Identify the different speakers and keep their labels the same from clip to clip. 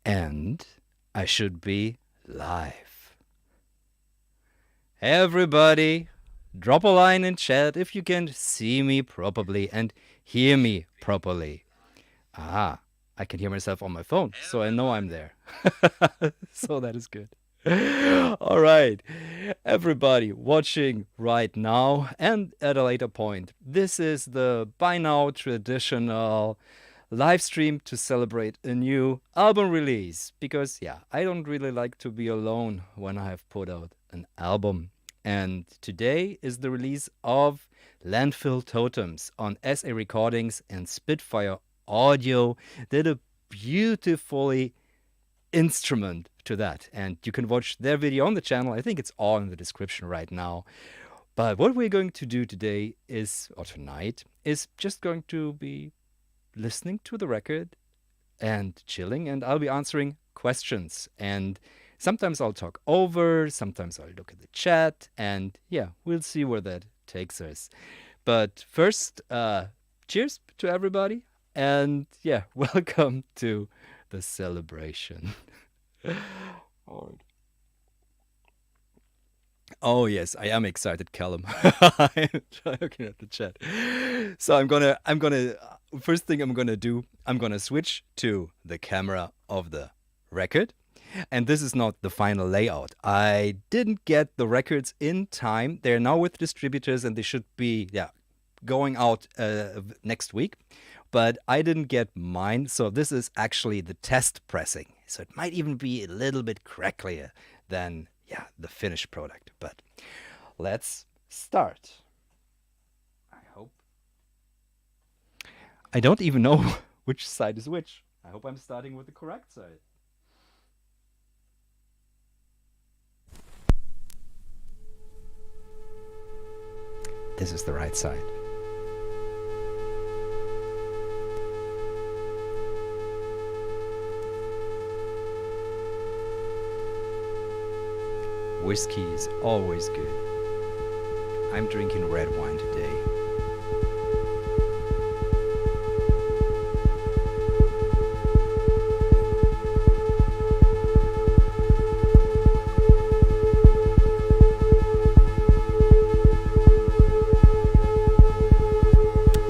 Speaker 1: And I should be live. Everybody, drop a line in chat if you can see me properly and hear me properly. Ah, I can hear myself on my phone, so I know I'm there. So that is good. All right, everybody watching right now and at a later point, this is the by now traditional live stream to celebrate a new album release. Because, yeah, I don't really like to be alone when I have put out an album. And today is the release of Landfill Totems on SA Recordings and Spitfire Audio. Did a beautifully instrument to that, and you can watch their video on the channel. I think it's all in the description right now. But what we're going to do today is, or tonight, is just going to be listening to the record and chilling, and I'll be answering questions. And sometimes I'll talk over, sometimes I'll look at the chat, and yeah, we'll see where that takes us. But first, cheers to everybody, and yeah, welcome to the celebration. All right. Oh yes, I am excited, Callum. I'm looking at the chat. So I'm gonna first thing I'm gonna do, I'm gonna switch to the camera of the record. And this is not the final layout. I didn't get the records in time. They're now with distributors and they should be going out next week. But I didn't get mine, so this is actually the test pressing. So it might even be a little bit cracklier than the finished product. But let's start. I hope. I don't even know which side is which. I hope I'm starting with the correct side. This is the right side. Whiskey is always good. I'm drinking red wine today.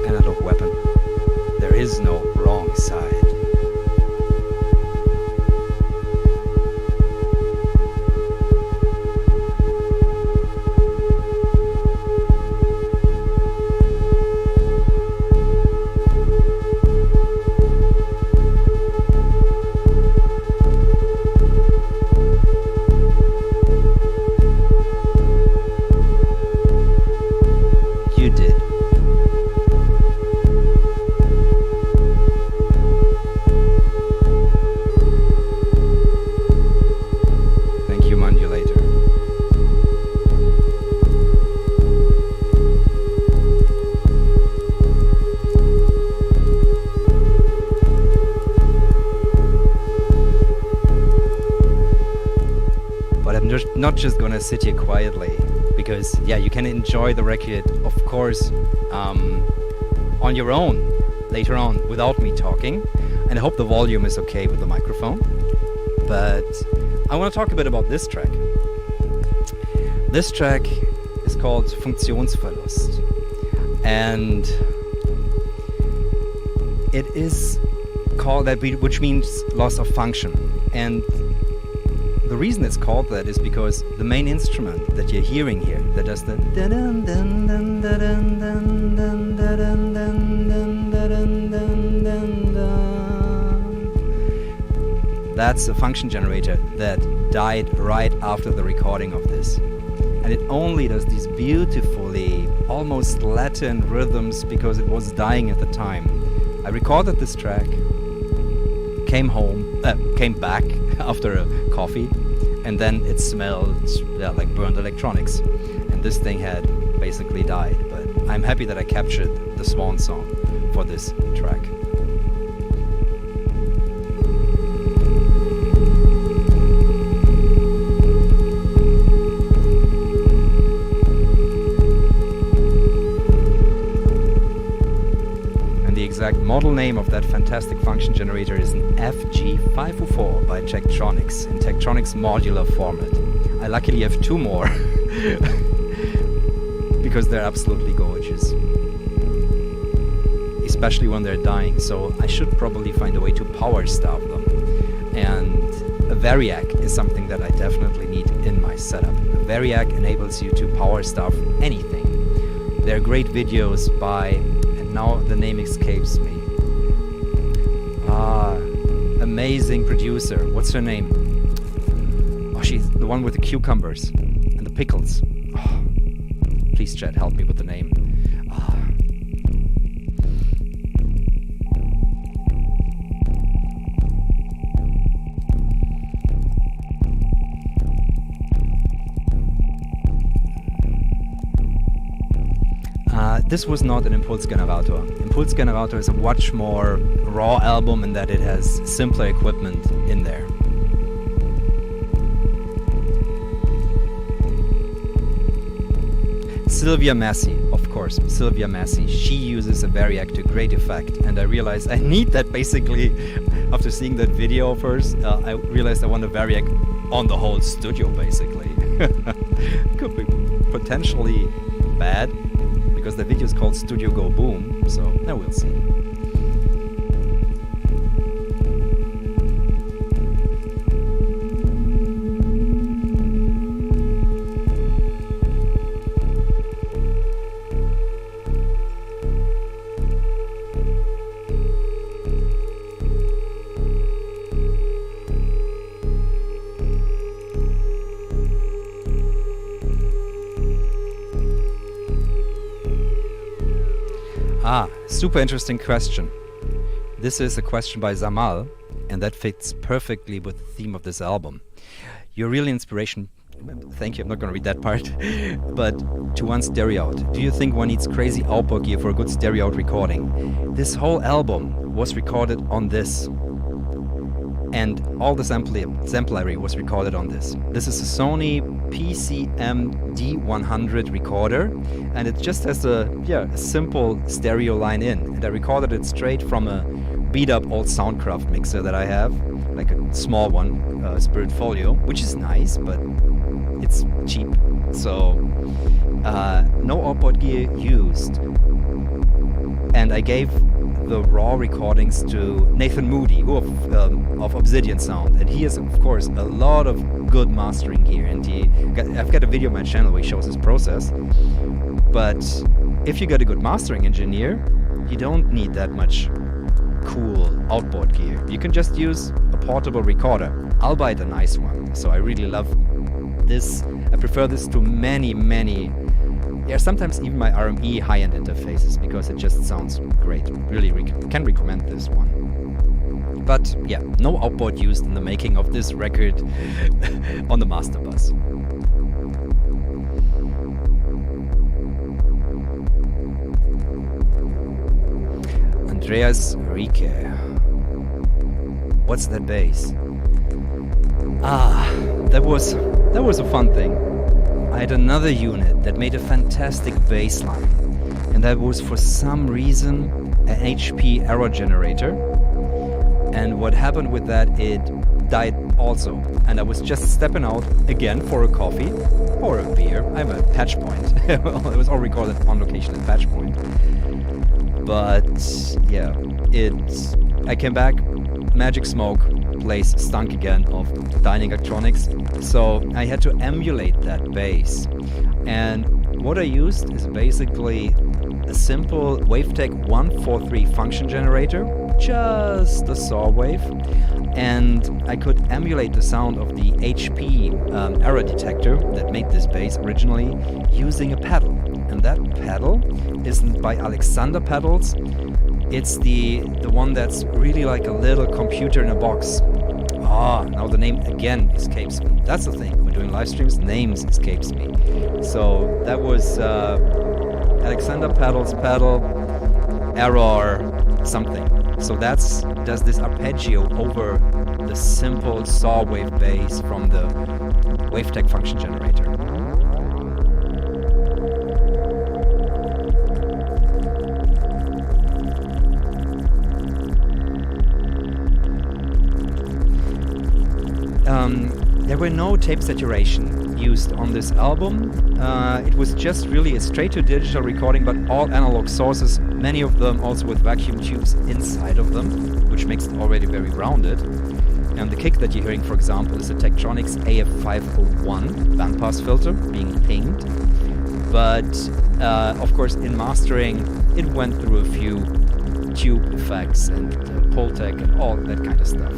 Speaker 1: Analog weapon. There is no wrong side. Not just gonna sit here quietly, because you can enjoy the record, of course, on your own later on without me talking, and I hope the volume is okay with the microphone. But I want to talk a bit about this track. This track is called Funktionsverlust, and it is called that, which means loss of function. And the reason it's called that is because the main instrument that you're hearing here, that does the that's a function generator that died right after the recording of this. And it only does these beautifully, almost Latin rhythms because it was dying at the time. I recorded this track, came back after a coffee, and then it smelled like burned electronics, and this thing had basically died. But I'm happy that I captured the swan song for this track. model name of that fantastic function generator is an FG504 by Tektronix in Tektronix modular format. I luckily have two more because they're absolutely gorgeous, especially when they're dying, so I should probably find a way to power starve them. And a variac is something that I definitely need in my setup. A variac enables you to power starve anything. There are great videos by, and now the name escapes me, amazing producer, what's her name? Oh, she's the one with the cucumbers and the pickles. Oh, please chat, help me with the name. This was not an Impulsgenerator. Impulsgenerator is a much more raw album in that it has simpler equipment in there. Sylvia Massey, of course, Sylvia Massey. She uses a variac to great effect, and I realized I need that basically. After seeing that video first, I realized I want a variac on the whole studio basically. Could be potentially bad, because the video is called Studio Go Boom, so now we'll see. Super interesting question. This is a question by Zamal, and that fits perfectly with the theme of this album. Your real inspiration, thank you, I'm not going to read that part, but to one stereo out. Do you think one needs crazy outboard gear for a good stereo out recording? This whole album was recorded on this. And all the samplery was recorded on this. This is a Sony PCM D100 recorder, and it just has a simple stereo line in. And I recorded it straight from a beat-up old Soundcraft mixer that I have, like a small one, Spirit Folio, which is nice, but it's cheap. So no outboard gear used. And I gave the raw recordings to Nathan Moody, who of Obsidian Sound, and he has of course a lot of good mastering gear, and I've got a video on my channel where he shows his process. But if you got a good mastering engineer, you don't need that much cool outboard gear. You can just use a portable recorder, albeit a nice one. So I really love this. I prefer this to many sometimes even my RME high-end interfaces, because it just sounds great. Really can recommend this one. But yeah, no outboard used in the making of this record on the master bus. Andreas Rike. What's that bass? That was a fun thing. I had another unit that made a fantastic bass line, and that was for some reason an HP error generator. And what happened with that, it died also, and I was just stepping out again for a coffee or a beer. I'm at Patch Point. It was all recorded on location at Patch Point. But yeah, I came back, Magic Smoke place stunk again of dying electronics, so I had to emulate that bass. And what I used is basically a simple Wavetech 143 function generator, just a saw wave, and I could emulate the sound of the HP error detector that made this bass originally using a pedal. And that pedal isn't by Alexander Pedals. It's the one that's really like a little computer in a box. Now the name again escapes me. That's the thing. We're doing live streams, names escapes me. So that was Alexander Pedals pedal error something. So does this arpeggio over the simple saw wave bass from the Wavetech function generator. There were no tape saturation used on this album. It was just really a straight to digital recording, but all analog sources, many of them also with vacuum tubes inside of them, which makes it already very rounded. And the kick that you're hearing, for example, is a Tektronix AF501 bandpass filter being pinged. But of course, in mastering, it went through a few tube effects and Pultec and all that kind of stuff.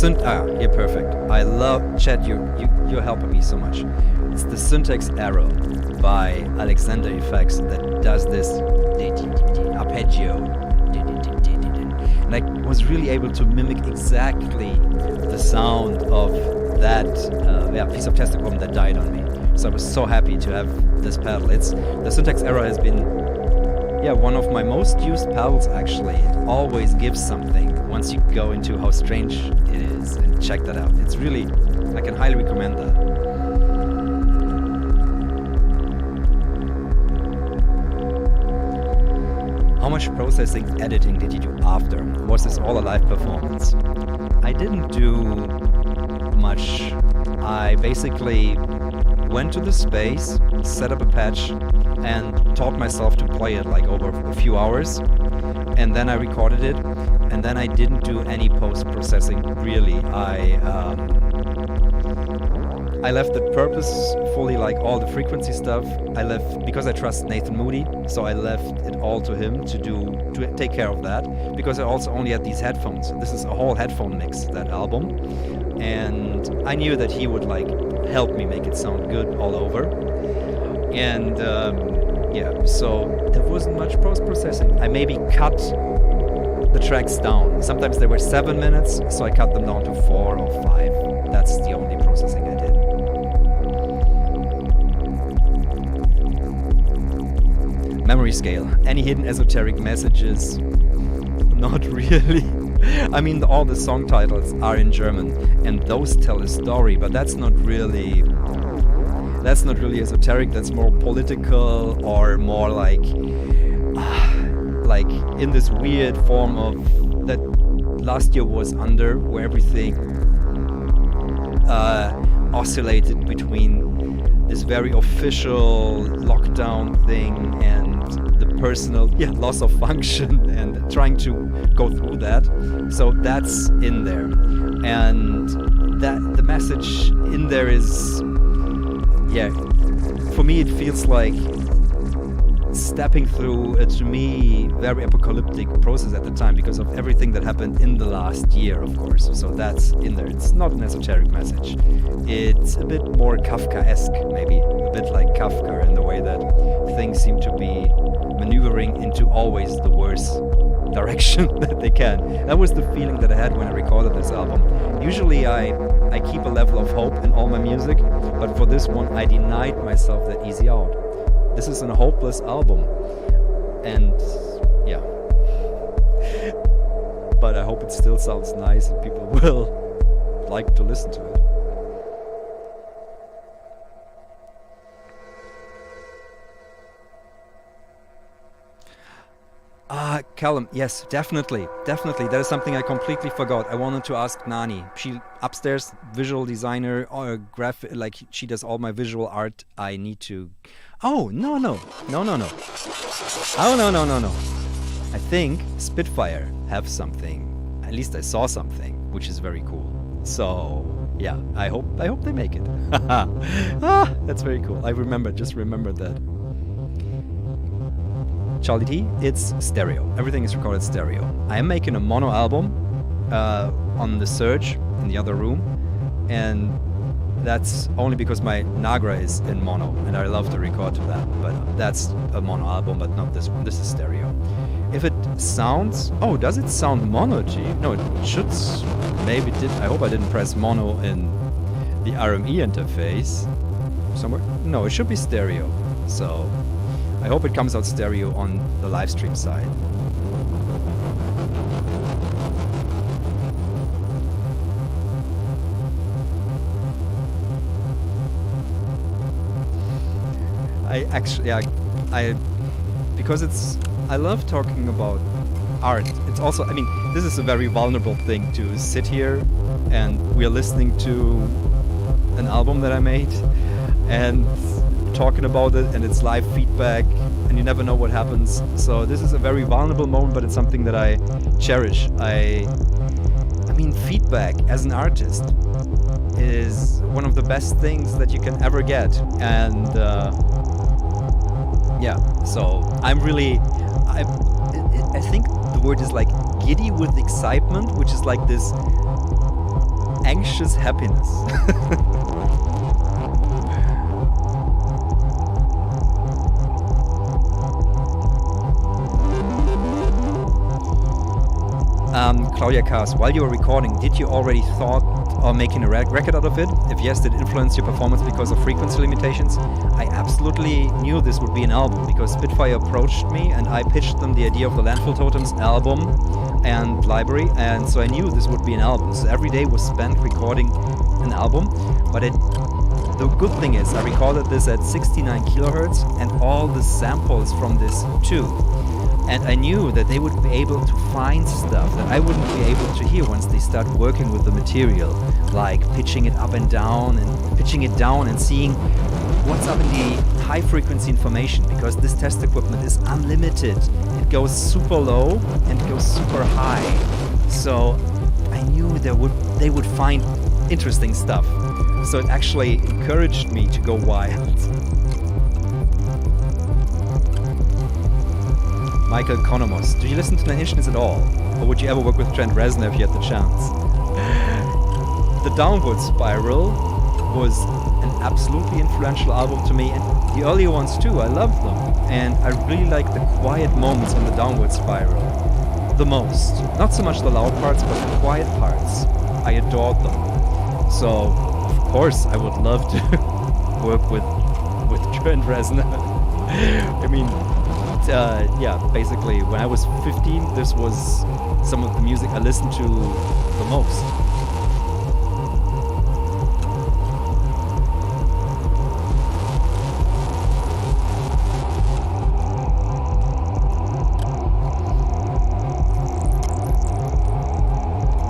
Speaker 1: You're perfect. I love Chad. You're helping me so much. It's the Syntax Arrow by Alexander Effects that does this arpeggio, and I was really able to mimic exactly the sound of that piece of test equipment that died on me. So I was so happy to have this pedal. The Syntax Arrow has been one of my most used pedals actually. It always gives something once you go into how strange it is, and check that out. It's really, I can highly recommend that. How much processing editing did you do after? Was this all a live performance? I didn't do much. I basically went to the space, set up a patch, and taught myself to play it like over a few hours. And then I recorded it, and then I didn't do any post-processing really. I left it purposefully, like all the frequency stuff. I left because I trust Nathan Moody, so I left it all to him to take care of that. Because I also only had these headphones. This is a whole headphone mix, that album, and I knew that he would like help me make it sound good all over. And so there wasn't much post-processing. I maybe cut the tracks down. Sometimes they were 7 minutes, so I cut them down to 4 or 5. That's the only processing I did. Memory scale. Any hidden esoteric messages? Not really. I mean, all the song titles are in German, and those tell a story, but that's not really esoteric. That's more political, or more like in this weird form of that last year was under, where everything oscillated between this very official lockdown thing and the personal loss of function, and trying to go through that. So that's in there, and that the message in there is, for me it feels like stepping through a, to me, very apocalyptic process at the time, because of everything that happened in the last year, of course. So that's in there. It's not an esoteric message. It's a bit more Kafkaesque, maybe a bit like Kafka, in the way that things seem to be maneuvering into always the worst direction that they can. That was the feeling that I had when I recorded this album. Usually I keep a level of hope in all my music, but for this one I denied myself that easy out. This is a hopeless album, and but I hope it still sounds nice and people will like to listen to it. Callum, yes, definitely. That is something I completely forgot. I wanted to ask Nani. She upstairs, visual designer, or graphic, like she does all my visual art. I need to. Oh no! Oh no! I think Spitfire have something. At least I saw something, which is very cool. So yeah, I hope they make it. That's very cool. Just remembered that. Charlie T, it's stereo. Everything is recorded stereo. I am making a mono album on the Surge in the other room, and that's only because my Nagra is in mono, and I love to record to that. But that's a mono album, but not this one. This is stereo. If it sounds... Oh, does it sound mono, G? No, it should... Maybe it did. I hope I didn't press mono in the RME interface somewhere. No, it should be stereo. So... I hope it comes out stereo on the live stream side. because I love talking about art. It's also, I mean, this is a very vulnerable thing to sit here and we are listening to an album that I made and talking about it, and it's live feedback and you never know what happens. So this is a very vulnerable moment, but it's something that I cherish. I mean, feedback as an artist is one of the best things that you can ever get. And yeah, so I think the word is like giddy with excitement, which is like this anxious happiness. Claudia Kars, while you were recording, did you already thought of making a record out of it? If yes, did it influence your performance because of frequency limitations? I absolutely knew this would be an album because Spitfire approached me and I pitched them the idea of the Landfill Totems album and library, and so I knew this would be an album. So every day was spent recording an album, but the good thing is I recorded this at 69 kilohertz and all the samples from this too. And I knew that they would be able to find stuff that I wouldn't be able to hear once they start working with the material, like pitching it up and down and pitching it down and seeing what's up in the high frequency information, because this test equipment is unlimited. It goes super low and it goes super high. So I knew they would find interesting stuff. So it actually encouraged me to go wild. Michael Konomos, do you listen to Nine Inch Nails at all? Or would you ever work with Trent Reznor if you had the chance? The Downward Spiral was an absolutely influential album to me, and the earlier ones too, I love them. And I really like the quiet moments on the Downward Spiral the most. Not so much the loud parts, but the quiet parts. I adored them. So, of course, I would love to work with Trent Reznor. I mean, yeah, basically, when I was 15, this was some of the music I listened to the most.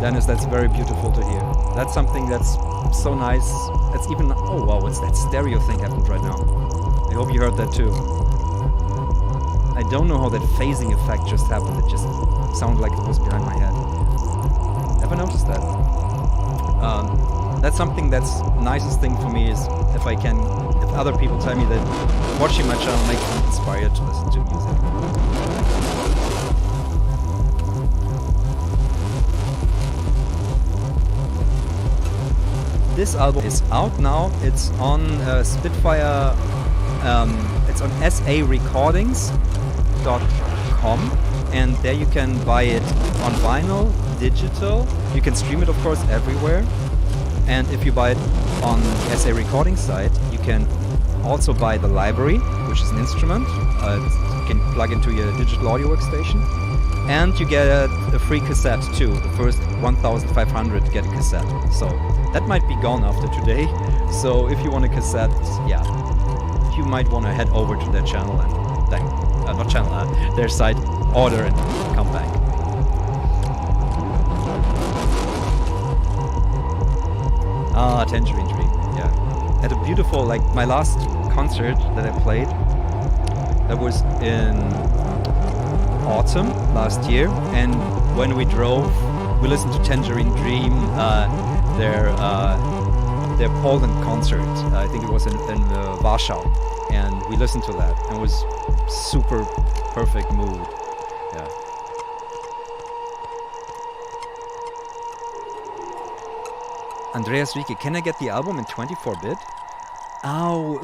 Speaker 1: Dennis, that's very beautiful to hear. That's something that's so nice. That's even, oh wow, what's that stereo thing happened right now? I hope you heard that too. I don't know how that phasing effect just happened. It just sounded like it was behind my head. Never noticed that. That's something that's nicest thing for me is if other people tell me that watching my channel makes them inspired to listen to music. This album is out now. It's on Spitfire. It's on sarecordings.com, and there you can buy it on vinyl, digital. You can stream it, of course, everywhere. And if you buy it on SA Recording site, you can also buy the library, which is an instrument. You can plug into your digital audio workstation. And you get a free cassette too. The first 1,500 get a cassette. So that might be gone after today. So if you want a cassette, yeah, you might want to head over to their channel and then, their site, order and come back. Ah, Tangerine Dream, yeah. At a beautiful, like my last concert that I played, that was in autumn last year, and when we drove, we listened to Tangerine Dream, their Poland concert. I think it was in Warsaw, and we listened to that, and it was super perfect mood. Yeah. Andreas Rieke, can I get the album in 24-bit? Oh,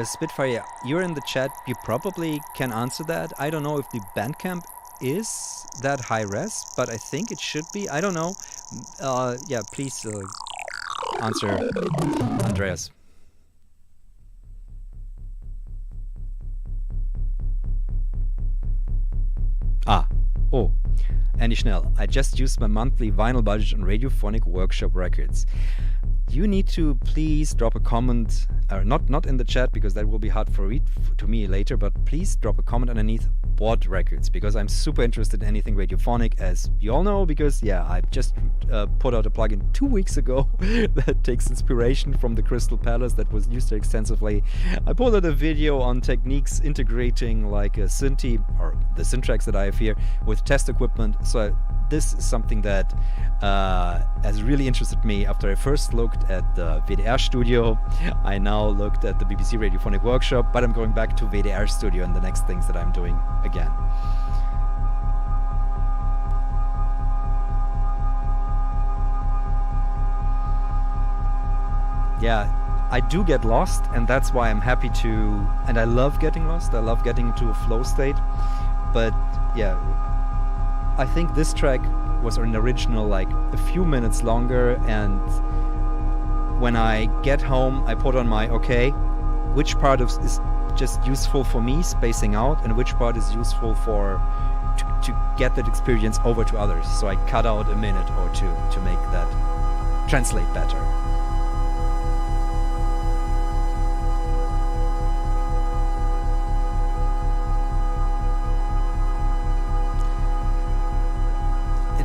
Speaker 1: Spitfire, you're in the chat. You probably can answer that. I don't know if the Bandcamp is that high res, but I think it should be. I don't know. Yeah, please answer, Andreas. Oh, Andy Schnell. I just used my monthly vinyl budget on Radiophonic Workshop Records. You need to please drop a comment or not in the chat because that will be hard for read to me later, but please drop a comment underneath what records, because I'm super interested in anything radiophonic, as you all know, because yeah, I just put out a plugin 2 weeks ago that takes inspiration from the Crystal Palace that was used extensively. I put out a video on techniques integrating like a synthi, or the syntracks that I have here, with test equipment. So this is something that has really interested me after I first looked at the WDR studio. I now looked at the BBC Radiophonic Workshop, but I'm going back to WDR studio and the next things that I'm doing again. Yeah, I do get lost, and that's why I'm happy to, and I love getting lost. I love getting into a flow state. But yeah, I think this track was an original like a few minutes longer, and when I get home I put on my okay, which part of is just useful for me spacing out and which part is useful for to get that experience over to others. So I cut out a minute or two to make that translate better.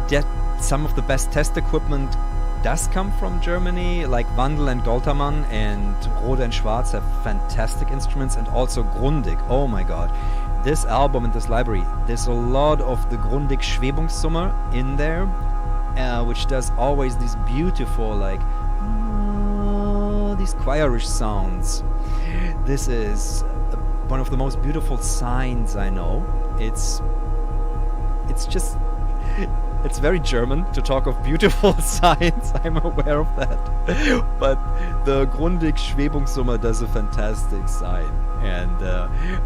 Speaker 1: That some of the best test equipment does come from Germany, like Wandel and Goltermann, and Rode and Schwarz have fantastic instruments, and also Grundig. Oh my god, this album and this library, there's a lot of the Grundig Schwebungssumme in there, which does always these beautiful like these choirish sounds. This is one of the most beautiful signs I know. It's just it's very German to talk of beautiful signs, I'm aware of that. But the Grundig Schwebungssumme does a fantastic sign. And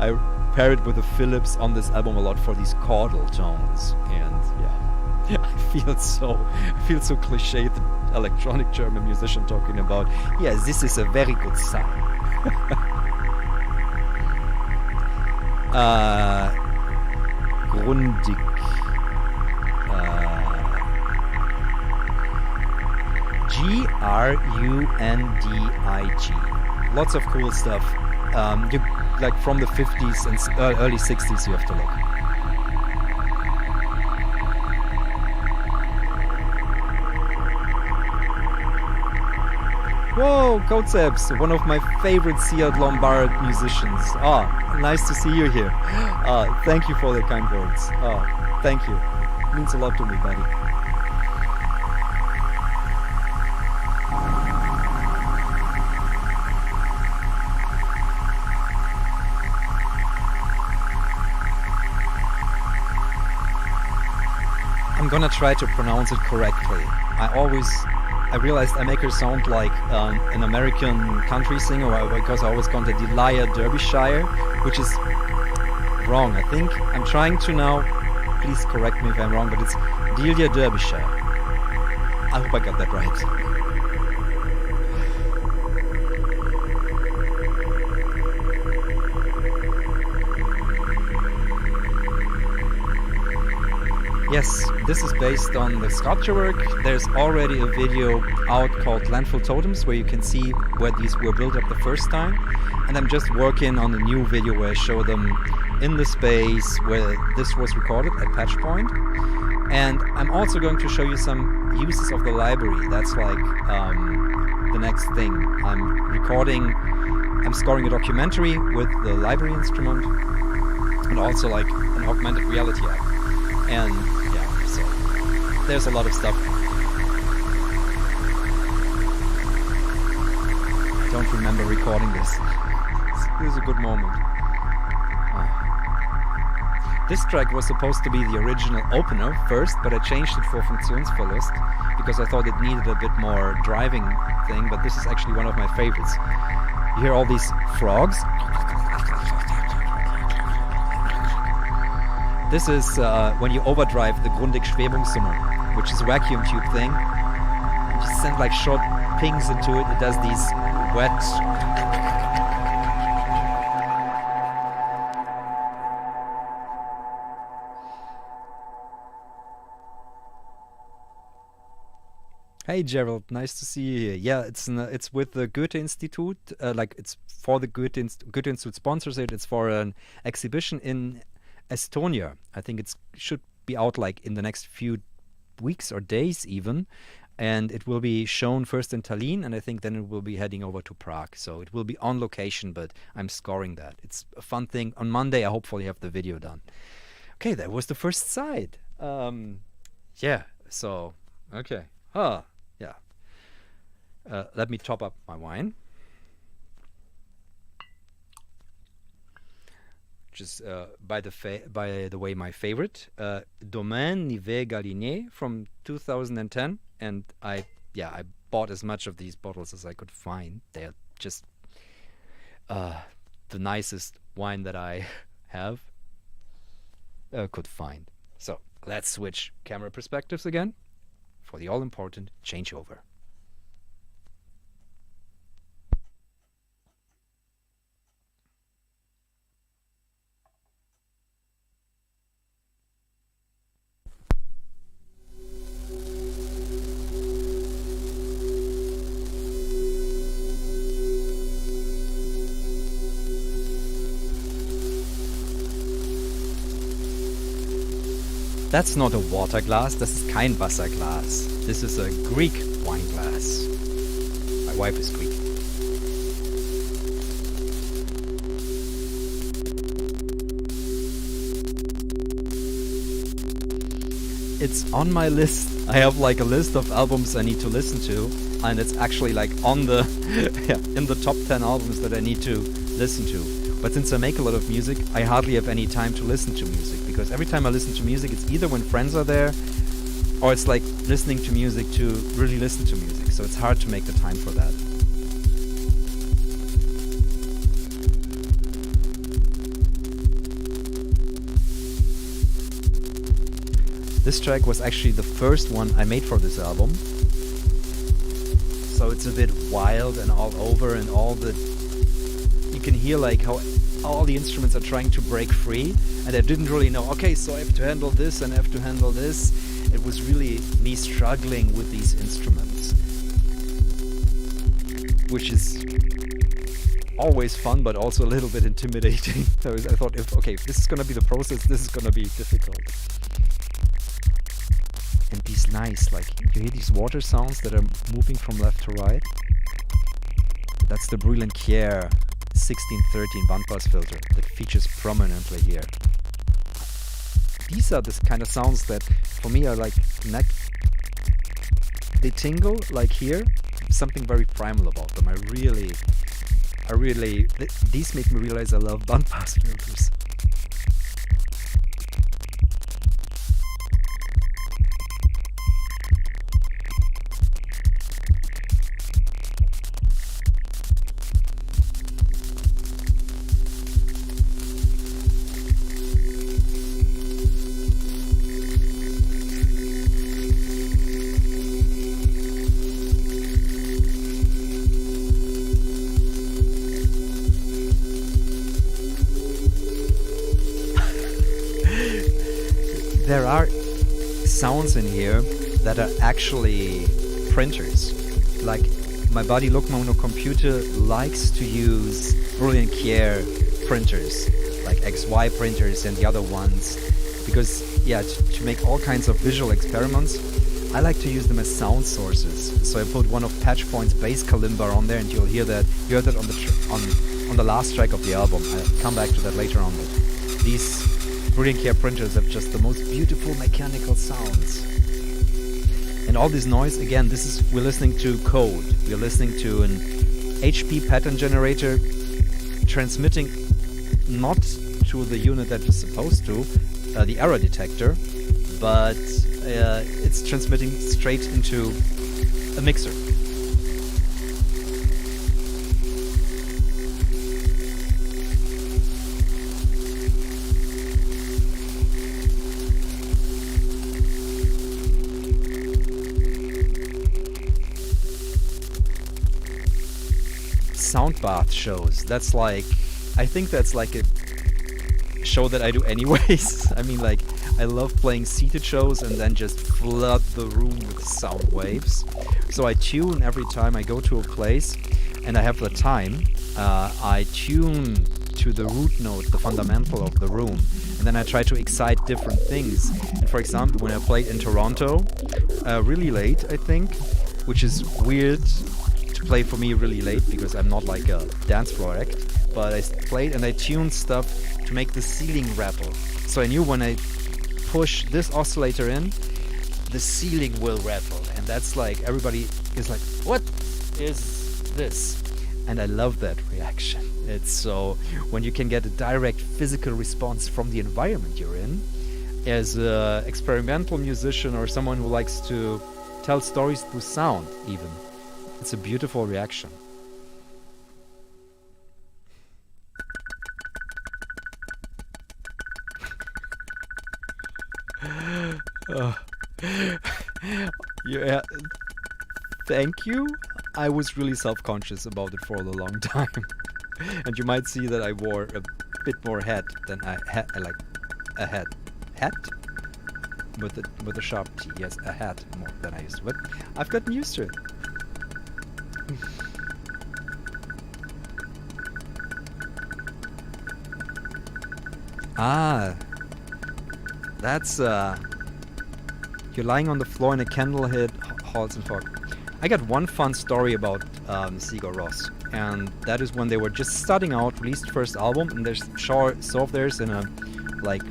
Speaker 1: I pair it with the Philips on this album a lot for these chordal tones. And yeah, I feel so cliche, the electronic German musician talking about, yeah, this is a very good sign. Grundig. Grundig. Lots of cool stuff. You like from the 50s and early 60s. You have to look. Whoa, Codeseps, one of my favorite Seat Lombard musicians. Nice to see you here. Thank you for the kind words. Thank you. It means a lot to me, buddy. I'm gonna try to pronounce it correctly. I realized I make her sound like an American country singer because I always called her Delia Derbyshire, which is wrong. I think I'm trying to now, please correct me if I'm wrong, but it's Delia Derbyshire. I hope I got that right. Yes, this is based on the sculpture work. There's already a video out called Landfill Totems where you can see where these were built up the first time. And I'm just working on a new video where I show them in the space where this was recorded at Patch Point. And I'm also going to show you some uses of the library. That's like the next thing. I'm scoring a documentary with the library instrument and also like an augmented reality app. And yeah, so there's a lot of stuff. I don't remember recording this. This is a good moment. This track was supposed to be the original opener first, but I changed it for Funktionsverlust because I thought it needed a bit more driving thing, but this is actually one of my favorites. You hear all these frogs? This is when you overdrive the Grundig Schwebungssumme, which is a vacuum tube thing. You just send like short pings into it. It does these wet. Hey Gerald, nice to see you here. Yeah, it's with the Goethe Institute. Like it's for the Goethe Institute sponsors it. It's for an exhibition in Estonia. I think it's should be out like in the next few weeks or days even, and it will be shown first in Tallinn, and I think then it will be heading over to Prague. So it will be on location, but I'm scoring that. It's a fun thing. On Monday, I hopefully have the video done. Okay, that was the first side. Yeah. So okay. Huh. Yeah. Let me top up my wine. Just by the way, my favorite, Domaine Nivet Galinier from 2010, and I bought as much of these bottles as I could find. They're just the nicest wine that I have could find. So let's switch camera perspectives again for the all important changeover. That's not a water glass, das ist kein Wasserglas. This is a Greek wine glass. My wife is Greek. It's on my list. I have like a list of albums I need to listen to, and it's actually like on the yeah, in the top 10 albums that I need to listen to. But since I make a lot of music, I hardly have any time to listen to music, because every time I listen to music, it's either when friends are there, or it's like listening to music to really listen to music. So it's hard to make the time for that. This track was actually the first one I made for this album. So it's a bit wild and all over, and you can hear like how all the instruments are trying to break free, and I didn't really know, okay, so I have to handle this and I have to handle this. It was really me struggling with these instruments, which is always fun but also a little bit intimidating. So I thought, if this is gonna be the process, this is gonna be difficult. And these nice, like, you hear these water sounds that are moving from left to right? That's the Brilliant Kier 1613 bandpass filter that features prominently here. These are the kind of sounds that for me are like they tingle like here. Something very primal about them. These make me realize I love bandpass filters. There are sounds in here that are actually printers. Like my Body Look Mono computer likes to use Brilliant Kier printers, like XY printers and the other ones, because to make all kinds of visual experiments, I like to use them as sound sources. So I put one of Patchpoint's bass kalimba on there, and you'll hear that. You heard that on the last track of the album. I'll come back to that later on. But these Brilliant Kier printers have just the most beautiful mechanical sounds. And all this noise, again, we're listening to code. We're listening to an HP pattern generator transmitting not to the unit that it's supposed to, the error detector, but it's transmitting straight into a mixer. Sound bath shows. I think that's like a show that I do anyways. I mean, like, I love playing seated shows and then just flood the room with sound waves. So I tune every time I go to a place and I have the time. I tune to the root note, the fundamental of the room, and then I try to excite different things. And for example, when I played in Toronto, really late, I think, which is weird to play for me really late because I'm not like a dance floor act, but I played and I tuned stuff to make the ceiling rattle. So I knew when I push this oscillator in, the ceiling will rattle, and that's like, everybody is like, what is this? And I love that reaction. It's so, when you can get a direct physical response from the environment you're in, as an experimental musician or someone who likes to tell stories through sound even, it's a beautiful reaction. Yeah, thank you. I was really self-conscious about it for a long time. And you might see that I wore a bit more hat than I had, like a hat. Hat? With a sharp T, yes, a hat more than I used to. But I've gotten used to it. That's you're lying on the floor in a candlelit halls and fog. I got one fun story about Sigur Rós, and that is when they were just starting out, released first album, and there's show of theirs in a like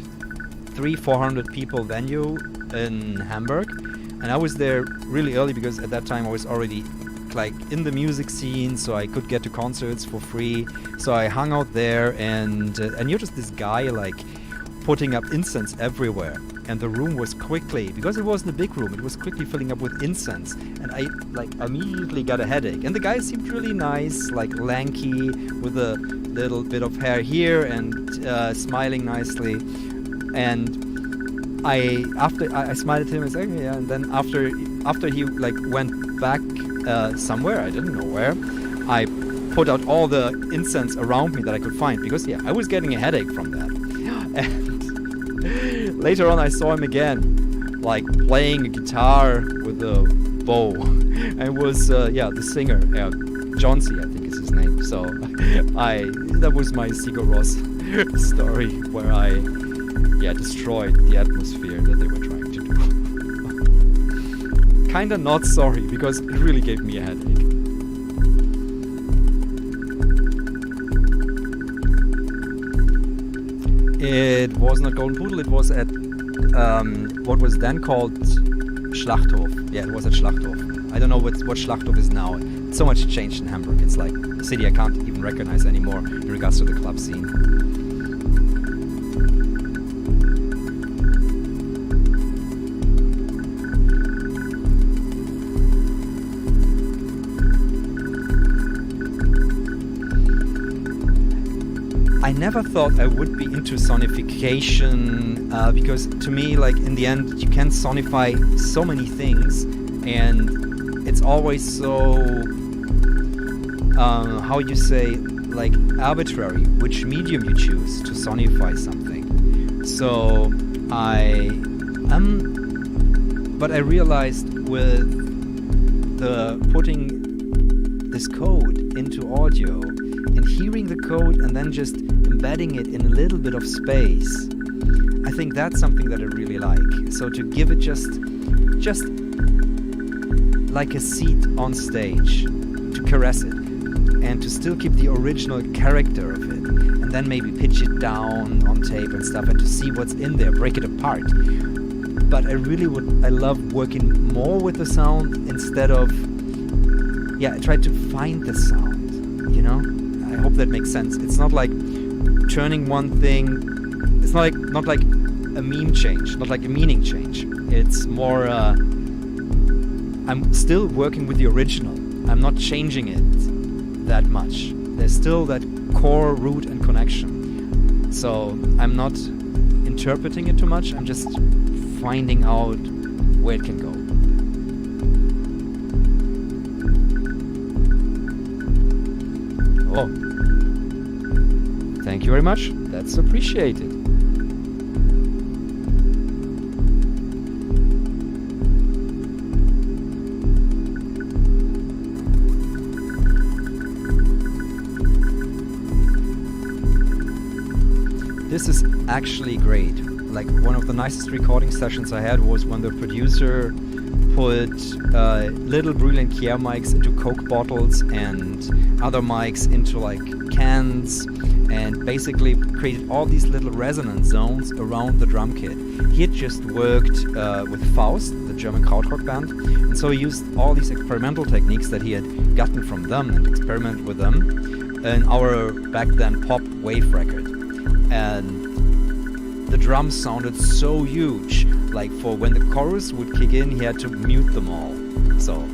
Speaker 1: 300-400 people venue in Hamburg, and I was there really early because at that time I was already like in the music scene, so I could get to concerts for free. So I hung out there, and you're just this guy like putting up incense everywhere, and the room was quickly, because it wasn't a big room, it was quickly filling up with incense, and I like immediately got a headache. And the guy seemed really nice, like lanky, with a little bit of hair here, and smiling nicely. And I smiled at him and said, okay, yeah. And then after he like went back somewhere, I didn't know where, I put out all the incense around me that I could find, because I was getting a headache from that. And later on I saw him again, like playing a guitar with a bow. And it was the singer, John C, I think is his name. So that was my Sigur Rós story, where I destroyed the atmosphere that they were trying to do. Kinda not sorry, because it really gave me a headache. It was not Golden Pudel, it was at what was then called Schlachthof. Yeah, it was at Schlachthof. I don't know what Schlachthof is now. So much changed in Hamburg. It's like a city I can't even recognize anymore in regards to the club scene. I never thought I would be into sonification because to me, like, in the end, you can sonify so many things, and it's always so, how you say, like, arbitrary which medium you choose to sonify something. So but I realized with the putting this code into audio and hearing the code and then just embedding it in a little bit of space, I think that's something that I really like. So to give it just like a seat on stage, to caress it, and to still keep the original character of it, and then maybe pitch it down on tape and stuff, and to see what's in there, break it apart. But I love working more with the sound instead of, I try to find the sound, you know? I hope that makes sense. It's not like turning one thing, it's not like a meme change, not like a meaning change. It's more, I'm still working with the original. I'm not changing it that much. There's still that core root and connection. So I'm not interpreting it too much, I'm just finding out where it can go. Oh. Thank you very much. That's appreciated. This is actually great. Like, one of the nicest recording sessions I had was when the producer put little Brilliant Kier mics into Coke bottles and other mics into like cans, and basically created all these little resonance zones around the drum kit. He had just worked with Faust, the German krautrock band, and so he used all these experimental techniques that he had gotten from them and experimented with them in our back then pop wave record. And the drums sounded so huge, like for when the chorus would kick in, he had to mute them all. So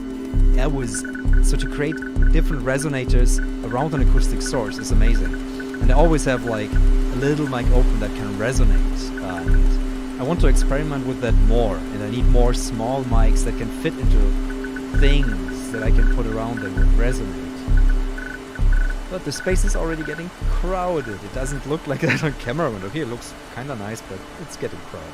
Speaker 1: to create different resonators around an acoustic source is amazing. And I always have like a little mic open that can resonate. And I want to experiment with that more, and I need more small mics that can fit into things that I can put around that would resonate. But the space is already getting crowded. It doesn't look like that on camera. Okay, it looks kind of nice, but it's getting crowded.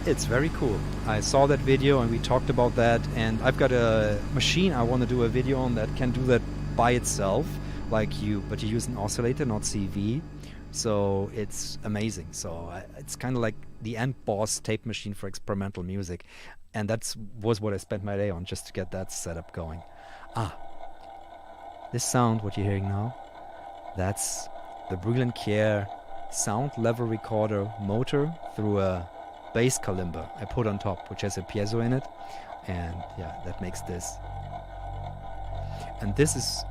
Speaker 1: It's very cool. I saw that video and we talked about that, and I've got a machine I want to do a video on that can do that by itself, but you use an oscillator, not CV. So it's amazing. So it's kind of like the end boss tape machine for experimental music, and was what I spent my day on, just to get that setup going. This sound, what you're hearing now, that's the Brilliant Kier sound level recorder motor through a bass kalimba I put on top, which has a piezo in it, and yeah, that makes this. And this is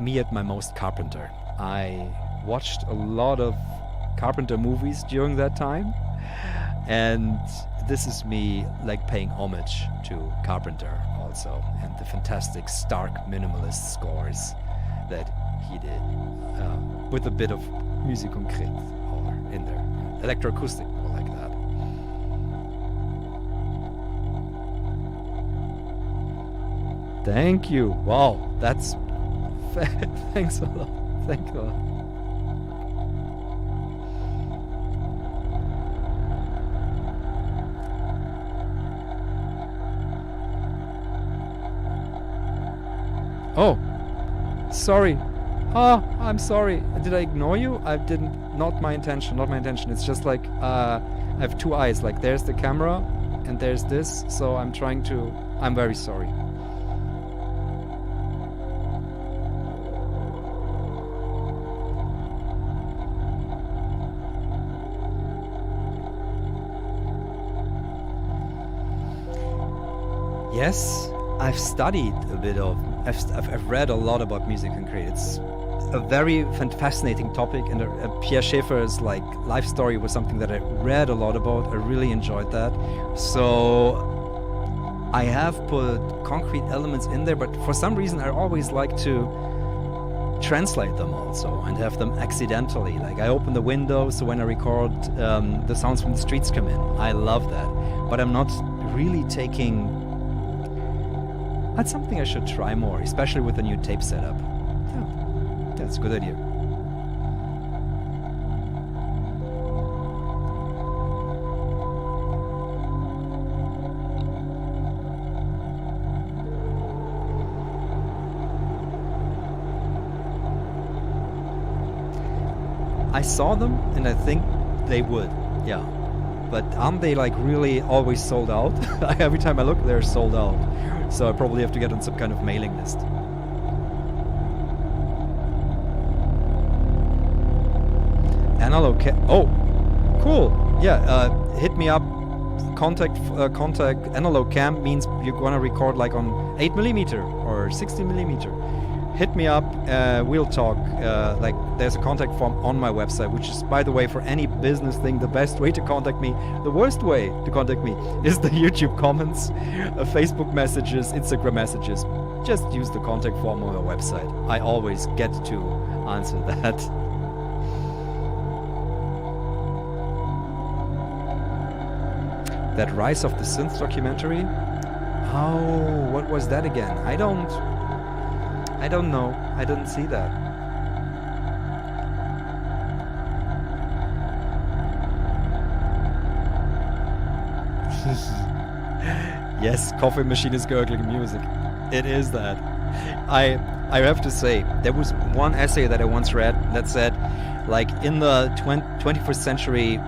Speaker 1: me at my most Carpenter. I watched a lot of Carpenter movies during that time, and this is me like paying homage to Carpenter also, and the fantastic stark minimalist scores that he did, with a bit of musique concrète in there, electroacoustic, more like that. Thank you. Wow, that's thanks a lot. Thank you a lot. Oh, sorry. Oh, I'm sorry. Did I ignore you? I didn't. Not my intention. Not my intention. It's just like I have two eyes. Like there's the camera and there's this. So I'm trying to. I'm very sorry. Yes, I've studied a bit of. I've read a lot about music concrete. It's a very fascinating topic, and Pierre Schaeffer's like life story was something that I read a lot about. I really enjoyed that. So I have put concrete elements in there, but for some reason I always like to translate them also and have them accidentally. Like I open the window, so when I record, the sounds from the streets come in. I love that, but I'm not really taking. That's something I should try more, especially with the new tape setup. Yeah, that's a good idea. I saw them, and I think they would, yeah. But aren't they like really always sold out? Every time I look, they're sold out. So I probably have to get on some kind of mailing list. Analog oh, cool. Yeah, hit me up. Contact analog cam means you're gonna record like on 8mm or 16mm. Hit me up, we'll talk. Like there's a contact form on my website, which is, by the way, for any business thing, the best way to contact me. The worst way to contact me is the YouTube comments, Facebook messages, Instagram messages. Just use the contact form on my website. I always get to answer that. That Rise of the Synth documentary. Oh, what was that again? I don't know. I didn't see that. Yes, coffee machine is gurgling music. It is that. I have to say, there was one essay that I once read that said, like, in the 21st century,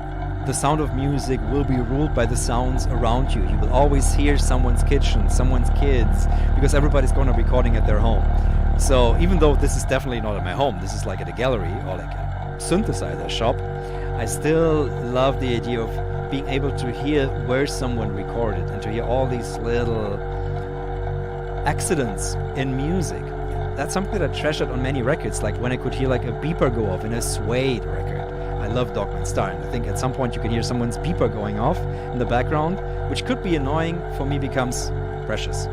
Speaker 1: the sound of music will be ruled by the sounds around you. You will always hear someone's kitchen, someone's kids, because everybody's going to be recording at their home. So even though this is definitely not at my home, this is like at a gallery or like a synthesizer shop, I still love the idea of being able to hear where someone recorded and to hear all these little accidents in music. That's something that I treasured on many records, like when I could hear like a beeper go off in a Suede record. I love Dogman Star, and I think at some point you can hear someone's beeper going off in the background, which could be annoying, for me becomes precious.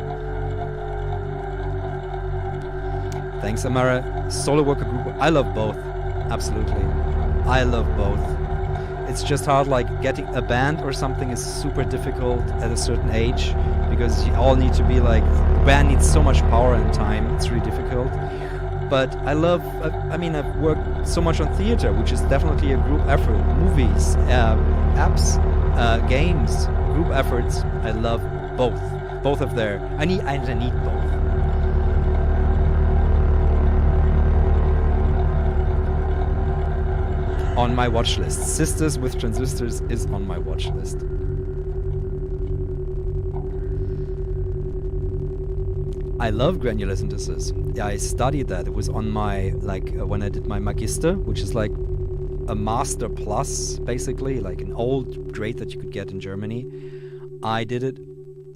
Speaker 1: Thanks, Amara. Solo worker group, I love both. Absolutely. I love both. It's just hard, like getting a band or something is super difficult at a certain age, because you all need to be like, the band needs so much power and time, it's really difficult. But I love, I've worked so much on theater, which is definitely a group effort. Movies, apps, games, group efforts. I love both. Both of their, I need both. On my watch list. Sisters with Transistors is on my watch list. I love granular synthesis. Yeah, I studied that. It was on my, when I did my Magister, which is like a Master Plus, basically, like an old grade that you could get in Germany. I did it,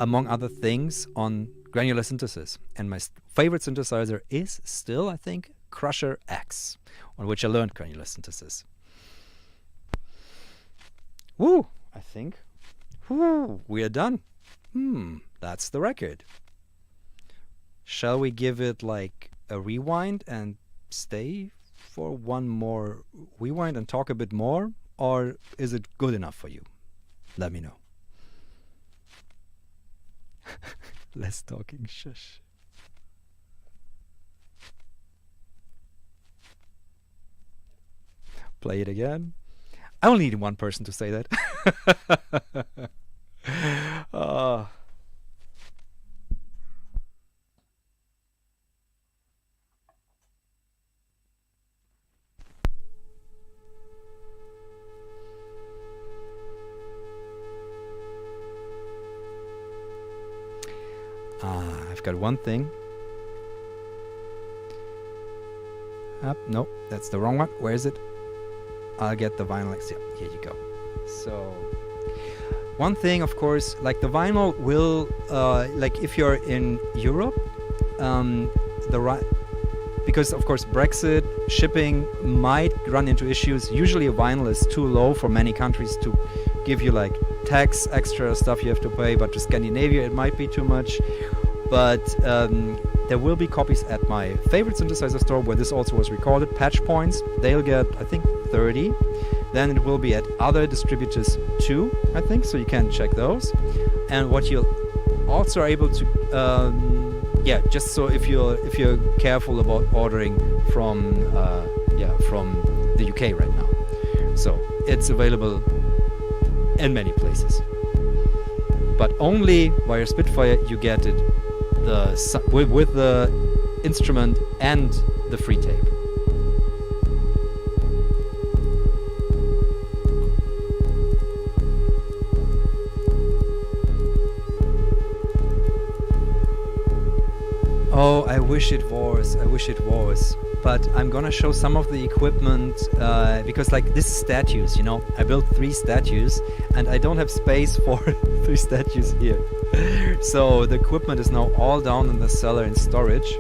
Speaker 1: among other things, on granular synthesis. And my favorite synthesizer is still, I think, Crusher X, on which I learned granular synthesis. Woo! I think. Woo! We are done. That's the record. Shall we give it like a rewind and stay for one more rewind and talk a bit more? Or is it good enough for you? Let me know. Less talking, shush. Play it again. I only need one person to say that. I've got one thing. No, that's the wrong one. Where is it? I'll get the vinyl. Yeah, here you go. So, one thing, of course, like the vinyl will, like if you're in Europe, because of course Brexit, shipping might run into issues. Usually a vinyl is too low for many countries to give you like tax, extra stuff you have to pay, but to Scandinavia it might be too much. But there will be copies at my favorite synthesizer store where this also was recorded, Patch Points. They'll get, I think, 30. Then it will be at other distributors too, I think, so you can check those. And what you'll also are able to, just so if you're careful about ordering from the UK right now. So it's available in many places, but only via Spitfire you get it with the instrument and the free tape. Oh, I wish it was. But I'm gonna show some of the equipment because like this is statues, you know. I built 3 statues and I don't have space for 3 statues here. So the equipment is now all down in the cellar in storage.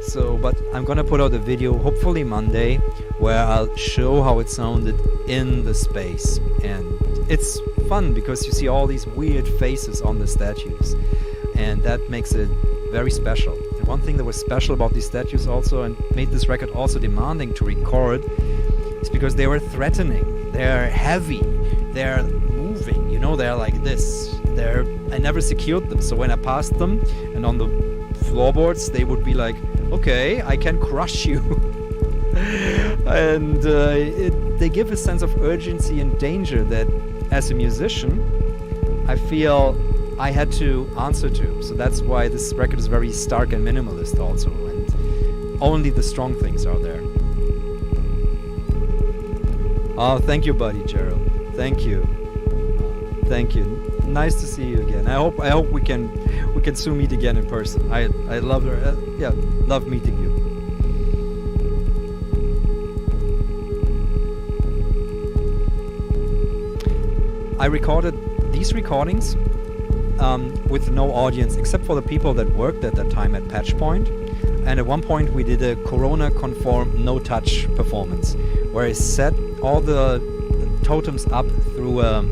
Speaker 1: So, but I'm gonna put out a video, hopefully Monday, where I'll show how it sounded in the space. And it's fun because you see all these weird faces on the statues. And that makes it very special. And one thing that was special about these statues also, and made this record also demanding to record, is because they were threatening. They're heavy. They're moving, you know. they're like this. I never secured them, so when I passed them and on the floorboards, they would be like, okay, I can crush you. And they give a sense of urgency and danger that, as a musician, I feel I had to answer to. So that's why this record is very stark and minimalist also, and only the strong things are there. Oh, thank you, buddy Gerald. Thank you. Thank you. Nice to see you again. I hope we can soon meet again in person. I love her. Love meeting you. I recorded these recordings with no audience except for the people that worked at that time at Patchpoint. And at one point we did a Corona-conform no-touch performance where I set all the totems up through a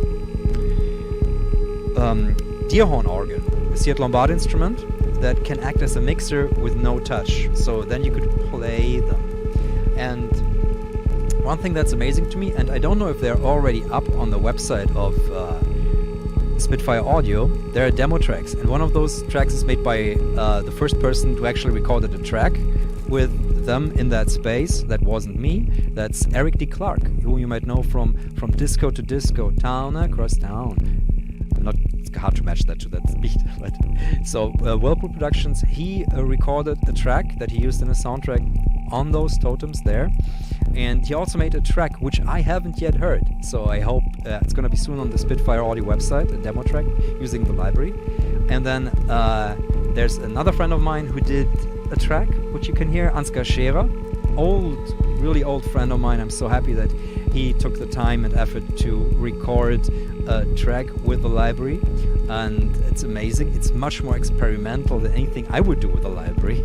Speaker 1: deer horn organ, a Seat Lombard instrument that can act as a mixer with no touch. So then you could play them. And one thing that's amazing to me, and I don't know if they're already up on the website of Spitfire Audio, there are demo tracks, and one of those tracks is made by the first person to actually recorded a track with them in that space. That wasn't me. That's Eric D. Clark, who you might know from Disco to Disco, Town Across Town. It's hard to match that to that beat. But so Whirlpool Productions, he recorded a track that he used in a soundtrack on those totems there, and he also made a track which I haven't yet heard, so I hope it's gonna be soon on the Spitfire Audio website, a demo track using the library. And then there's another friend of mine who did a track which you can hear, Ansgar Scherer, really old friend of mine. I'm so happy that he took the time and effort to record a track with the library, and it's amazing. It's much more experimental than anything I would do with a library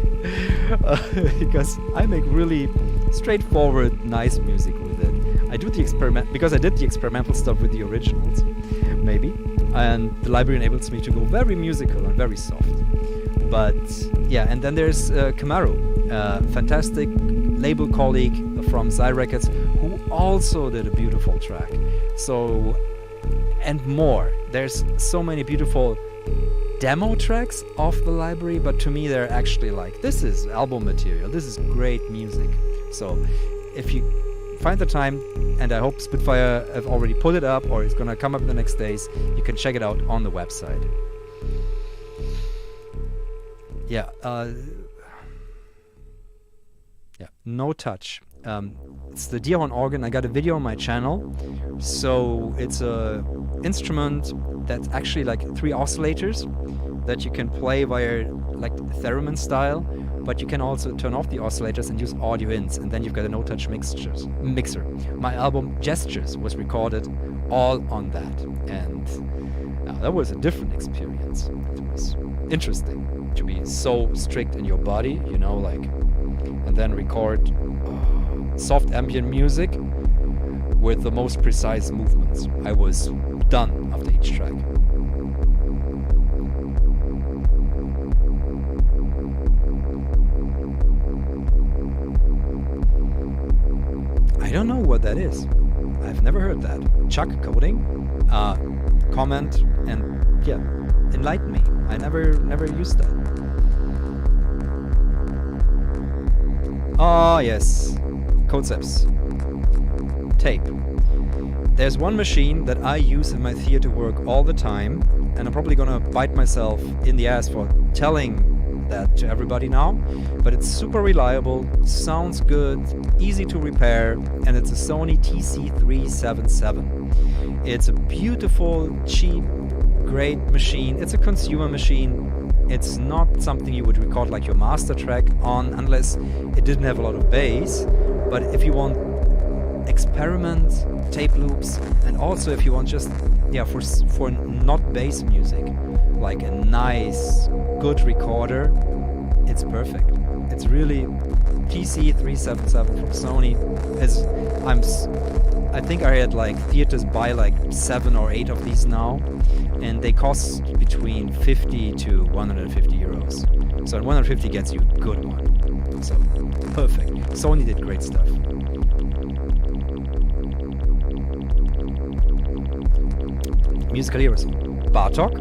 Speaker 1: because I make really straightforward, nice music with it. I do the experiment because I did the experimental stuff with the originals, maybe, and the library enables me to go very musical and very soft. But yeah, and then there's Camaro, fantastic label colleague from Zy Records, who also did a beautiful track. So, and more. There's so many beautiful demo tracks off the library, but to me they're actually like, this is album material, this is great music. So if you find the time, and I hope Spitfire have already put it up or it's gonna come up in the next days, you can check it out on the website. Yeah, no touch. It's the deer horn organ. I got a video on my channel. So it's a instrument that's actually like 3 oscillators that you can play via like theremin style, but you can also turn off the oscillators and use audio ins, and then you've got a no touch mixer. My album Gestures was recorded all on that, and that was a different experience. It was interesting to be so strict in your body, you know, like, and then record soft ambient music with the most precise movements. I was done after each track. I don't know what that is. I've never heard that. Chuck coding, comment, and yeah, enlighten me. I never used that. Ah, yes. Concepts. Tape. There's one machine that I use in my theater work all the time, and I'm probably gonna bite myself in the ass for telling that to everybody now, but it's super reliable, sounds good, easy to repair, and it's a Sony TC377. It's a beautiful, cheap, great machine. It's a consumer machine. It's not something you would record like your master track on unless it didn't have a lot of bass. But if you want experiment, tape loops, and also if you want just for not bass music, like a nice, good recorder, it's perfect. It's really TC377 from Sony. I think I had like theaters buy like 7 or 8 of these now, and they cost between 50 to 150 euros. So 150 gets you a good one. So perfect. Sony did great stuff. musical heroes. Bartok,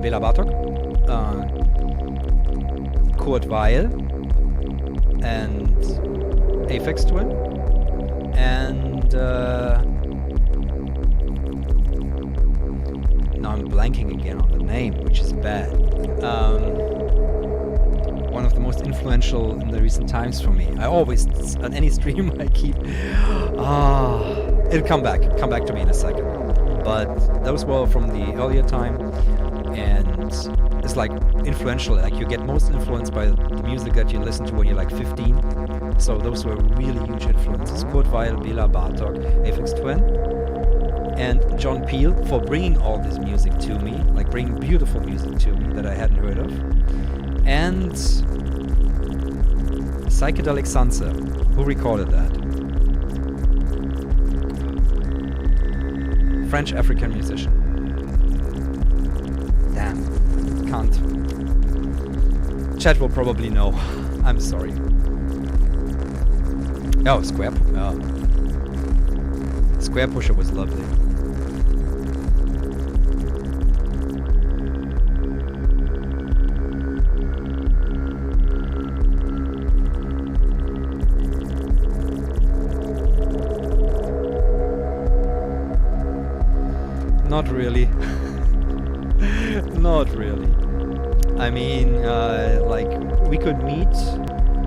Speaker 1: Bela Bartok, Kurt Weil, and Aphex Twin, and now I'm blanking again on the name, which is bad. One of the most influential in the recent times for me. I always, on any stream, I keep... it'll come back to me in a second. But those were from the earlier time, and it's like influential. Like you get most influenced by the music that you listen to when you're like 15. So those were really huge influences. Kurt Weil, Bela Bartok, Aphex Twin, and John Peel for bringing all this music to me, like bringing beautiful music to me that I hadn't heard of. And Psychedelic Sunset, who recorded that? French African musician. Damn, can't. Chat will probably know. I'm sorry. Oh, Square Pusher was lovely. Not really. Not really. I mean, like, we could meet,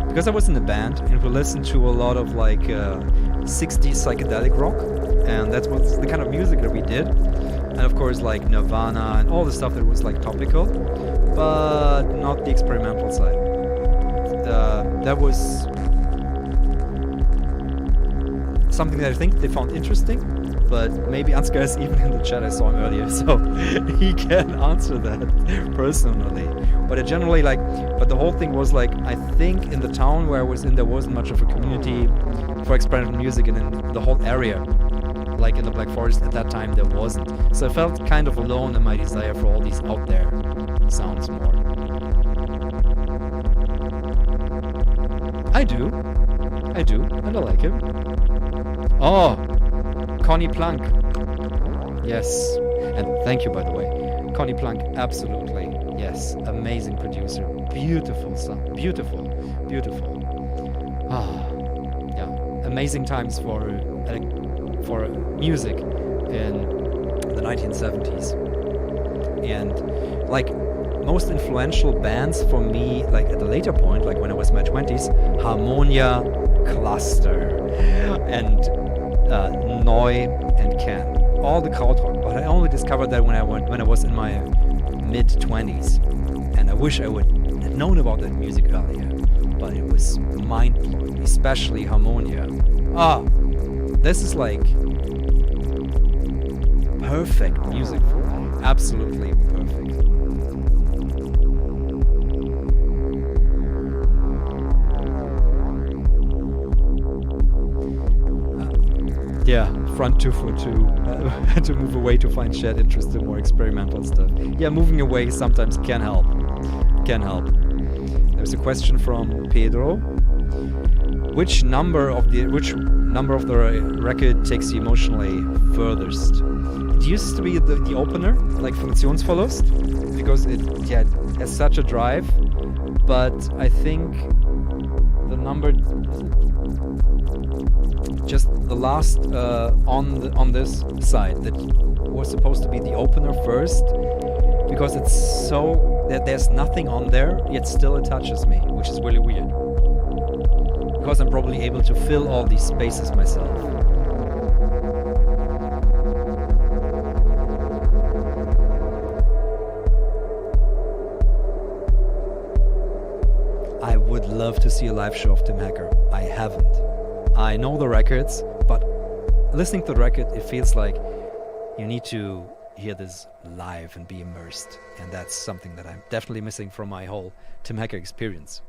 Speaker 1: because I was in a band, and we listened to a lot of, like, 60s psychedelic rock, and that's what's the kind of music that we did. And of course, like, Nirvana and all the stuff that was, like, topical, but not the experimental side. That was something that I think they found interesting. But maybe Ansgar is even in the chat, I saw him earlier, so he can answer that personally. But it generally, like, but the whole thing was like, I think in the town where I was in, there wasn't much of a community for experimental music, and in the whole area, like in the Black Forest at that time, there wasn't. So I felt kind of alone in my desire for all these out there sounds more. I do, and I like him. Oh! Connie Plank. Yes. And thank you, by the way. Connie Plank, absolutely. Yes. Amazing producer. Beautiful song. Beautiful. Yeah. Amazing times for music in the 1970s. And like most influential bands for me, like at a later point, like when I was in my 20s, Harmonia, Cluster, and Neu and Can, all the krautrock. But I only discovered that when I was in my mid-20s, and I wish I would have known about that music earlier. But it was mind-blowing, especially Harmonia. This is like perfect music for me. Absolutely perfect. Yeah, front 242. Had to move away to find shared interest in more experimental stuff. Yeah, moving away sometimes can help. There's a question from Pedro. Which number of the record takes you emotionally furthest? It used to be the opener, like Funktionsverlust, because it has such a drive. But I think the number, just the last on this side that was supposed to be the opener first, because it's so that there's nothing on there, yet still it touches me, which is really weird. Because I'm probably able to fill all these spaces myself. I would love to see a live show of Tim Hacker. I haven't. I know the records, but listening to the record, it feels like you need to hear this live and be immersed. And that's something that I'm definitely missing from my whole Tim Hacker experience.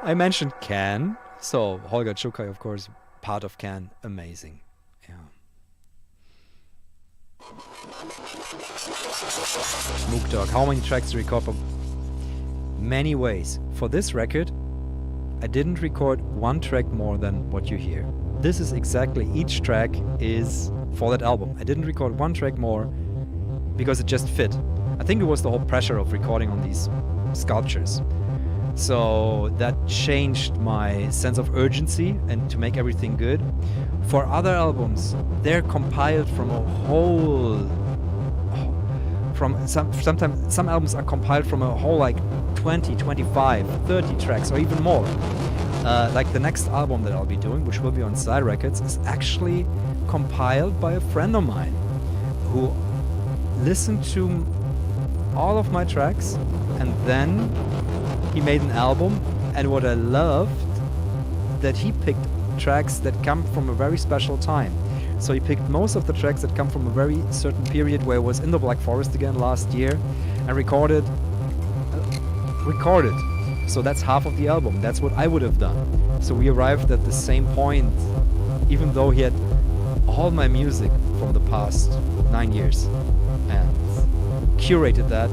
Speaker 1: I mentioned Can, so Holger Czukay, of course, part of Can, amazing. Yeah. Mook Dog, how many tracks to record? Many ways. For this record, I didn't record one track more than what you hear. this is exactly, each track is for that album. I didn't record one track more because it just fit. I think it was the whole pressure of recording on these sculptures. So that changed my sense of urgency and to make everything good. For other albums, they're compiled from a whole... Sometimes some albums are compiled from a whole like 20, 25, 30 tracks or even more. Like the next album that I'll be doing, which will be on Side Records, is actually compiled by a friend of mine who listened to all of my tracks and then he made an album. And what I loved, that he picked tracks that come from a very special time. So he picked most of the tracks that come from a very certain period where I was in the Black Forest again last year and recorded. So that's half of the album. That's what I would have done. So we arrived at the same point, even though he had all my music from the past 9 years and curated that.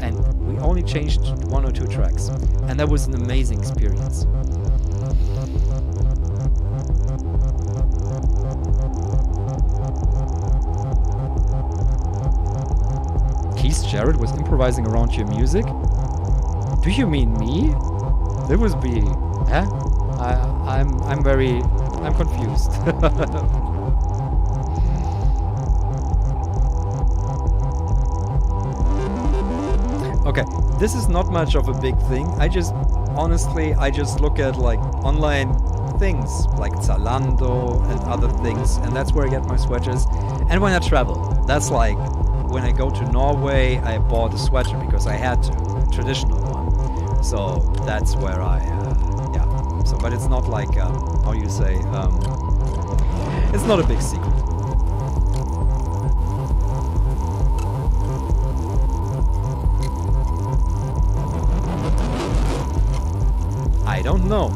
Speaker 1: And we only changed 1 or 2 tracks. And that was an amazing experience. Keith Jarrett was improvising around your music? Do you mean me? That was be... Huh? I'm confused. Okay, this is not much of a big thing. I just look at like online things like Zalando and other things, and that's where I get my sweaters. And when I travel, that's like when I go to Norway, I bought a sweater because I had to, a traditional one. So that's where yeah. So, but it's not like, how you say, it's not a big secret. I don't know.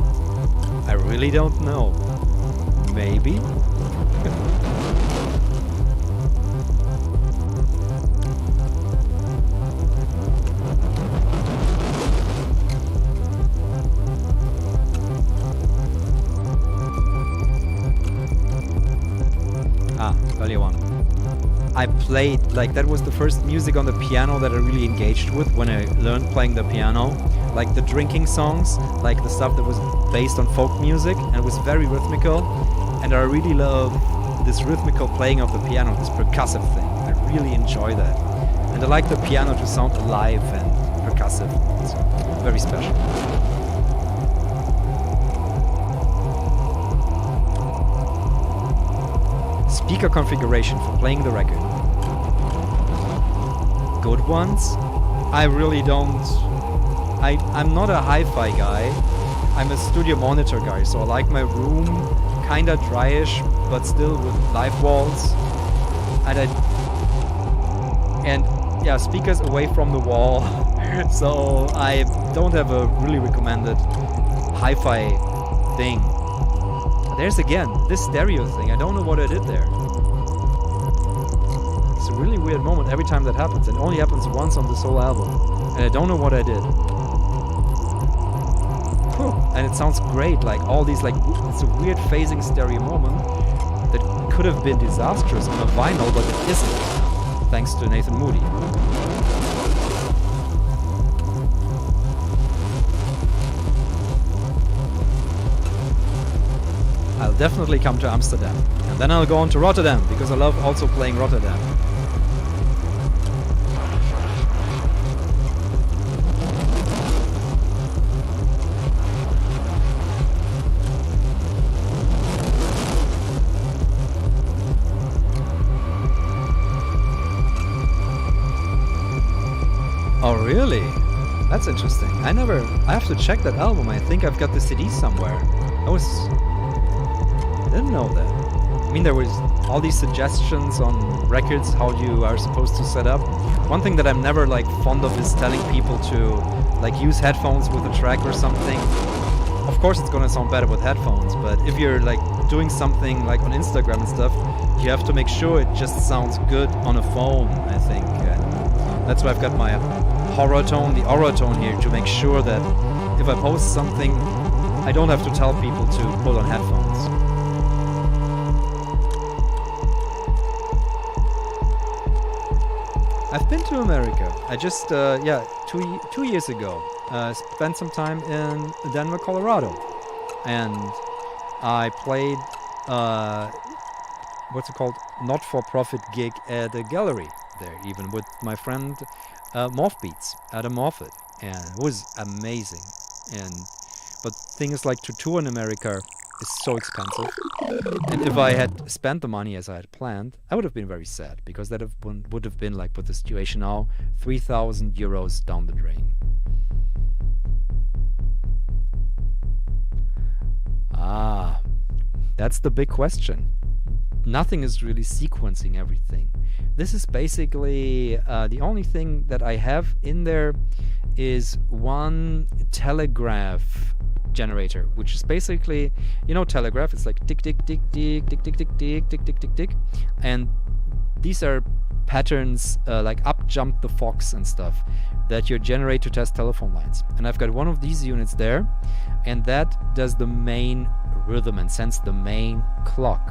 Speaker 1: I really don't know. Maybe? Earlier one. I played, like, that was the first music on the piano that I really engaged with when I learned playing the piano. Like the drinking songs, like the stuff that was based on folk music, and it was very rhythmical. And I really love this rhythmical playing of the piano, this percussive thing. I really enjoy that. And I like the piano to sound alive and percussive. It's very special. Speaker configuration for playing the record. Good ones? I really don't... I'm not a hi-fi guy. I'm a studio monitor guy, so I like my room kinda dryish, but still with live walls. And yeah, speakers away from the wall. So I don't have a really recommended hi-fi thing. There's again, this stereo thing. I don't know what I did there. It's a really weird moment every time that happens. It only happens once on this whole album. And I don't know what I did. And it sounds great, like all these, like, it's a weird phasing stereo moment that could have been disastrous on a vinyl, but it isn't, thanks to Nathan Moody. I'll definitely come to Amsterdam, and then I'll go on to Rotterdam, because I love also playing Rotterdam. Oh really? That's interesting. I have to check that album. I think I've got the CD somewhere. I didn't know that. I mean, there was all these suggestions on records how you are supposed to set up. One thing that I'm never like fond of is telling people to like use headphones with a track or something. Of course it's gonna sound better with headphones, but if you're like doing something like on Instagram and stuff, you have to make sure it just sounds good on a phone, I think. That's why I've got my horror tone, the aura tone here, to make sure that if I post something, I don't have to tell people to put on headphones. I've been to America. I just, 2 years ago, spent some time in Denver, Colorado. And I played, what's it called? Not-for-profit gig at a gallery there, even with my friend Morph Beats, Adam Morfitt. And it was amazing. But things like to tour in America is so expensive. And if I had spent the money as I had planned, I would have been very sad, because that would have been like, with the situation now, 3,000 euros down the drain. That's the big question. Nothing is really sequencing everything. This is basically the only thing that I have in there is one telegraph generator, which is basically, telegraph. It's like tick, tick, tick, tick, tick, tick, tick, tick, tick, tick, tick, tick. And these are patterns like up jump the fox and stuff that you generate to test telephone lines. And I've got one of these units there, and that does the main rhythm and sends the main clock.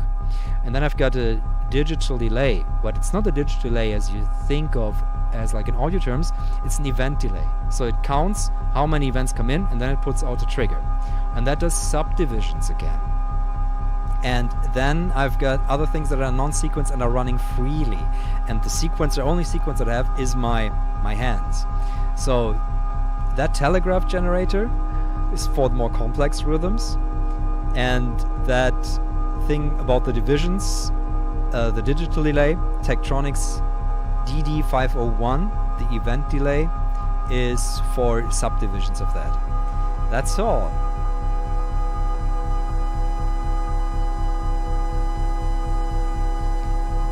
Speaker 1: And then I've got a digital delay, but it's not a digital delay as you think of as like in audio terms. It's an event delay. So it counts how many events come in, and then it puts out a trigger. And that does subdivisions again. And then I've got other things that are non-sequence and are running freely. And the only sequence that I have is my hands. So that telegraph generator is for the more complex rhythms. And that thing about the divisions, the digital delay, Tektronix DD501, the event delay, is for subdivisions of that. That's all.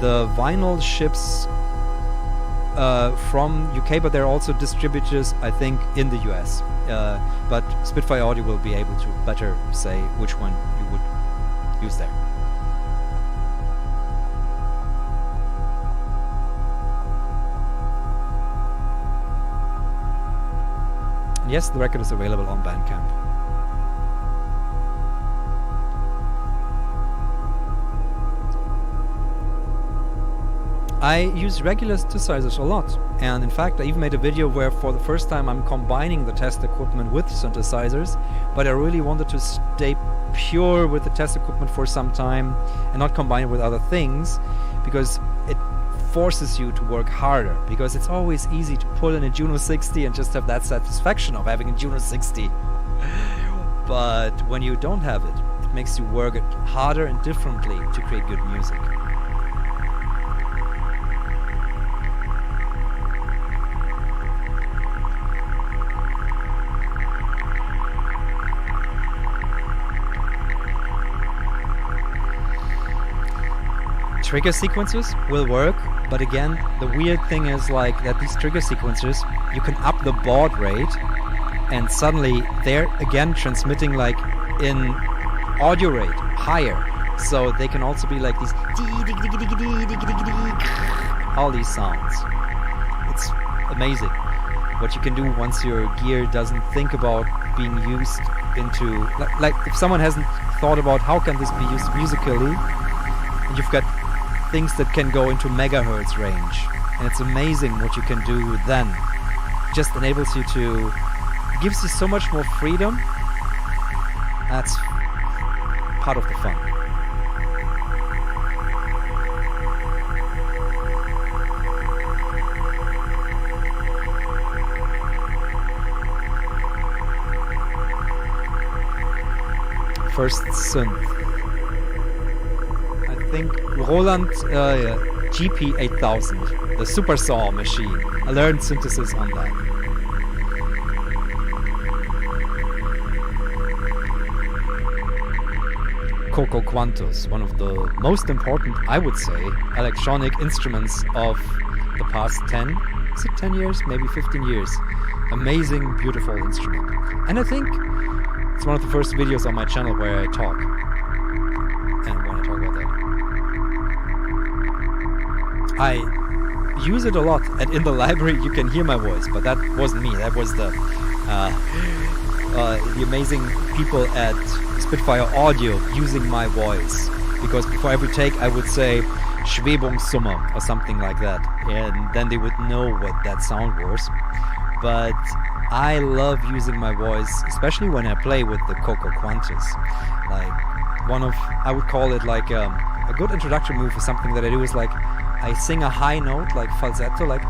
Speaker 1: The vinyl ships from UK, but there are also distributors, I think, in the US. But Spitfire Audio will be able to better say which one you would use there. And yes, the record is available on Bandcamp. I use regular synthesizers a lot, and in fact I even made a video where for the first time I'm combining the test equipment with synthesizers, but I really wanted to stay pure with the test equipment for some time and not combine it with other things, because it forces you to work harder, because it's always easy to pull in a Juno 60 and just have that satisfaction of having a Juno 60. But when you don't have it, it makes you work it harder and differently to create good music. Trigger sequencers will work, but again, the weird thing is like that these trigger sequencers, you can up the baud rate, and suddenly they're again transmitting like in audio rate higher. So they can also be like these all these sounds. It's amazing what you can do once your gear doesn't think about being used into like if someone hasn't thought about how can this be used musically, and you've got things that can go into megahertz range, and it's amazing what you can do then. Just enables you to, gives you so much more freedom. That's part of the fun. First synth, I think Roland GP8000, the Super Saw machine. I learned synthesis on that. Coco Quantos, one of the most important, I would say, electronic instruments of the past 10 years, maybe 15 years. Amazing, beautiful instrument. And I think it's one of the first videos on my channel where I talk. And when I talk about that, I use it a lot, and in the library you can hear my voice, but that wasn't me. That was the amazing people at Spitfire Audio using my voice. Because before every take I would say, Schwebungssumme or something like that, and then they would know what that sound was. But I love using my voice, especially when I play with the Coco Quantas. Like I would call it like a good introduction move for something that I do is like I sing a high note, like falsetto, like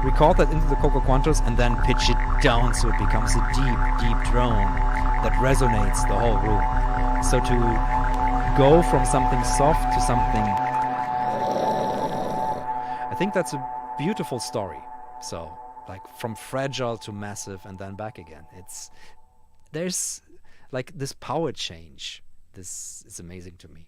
Speaker 1: record that into the Coco Quantas and then pitch it down so it becomes a deep, deep drone that resonates the whole room. So to go from something soft to something, I think that's a beautiful story. So like from fragile to massive and then back again. There's like this power change. This is amazing to me.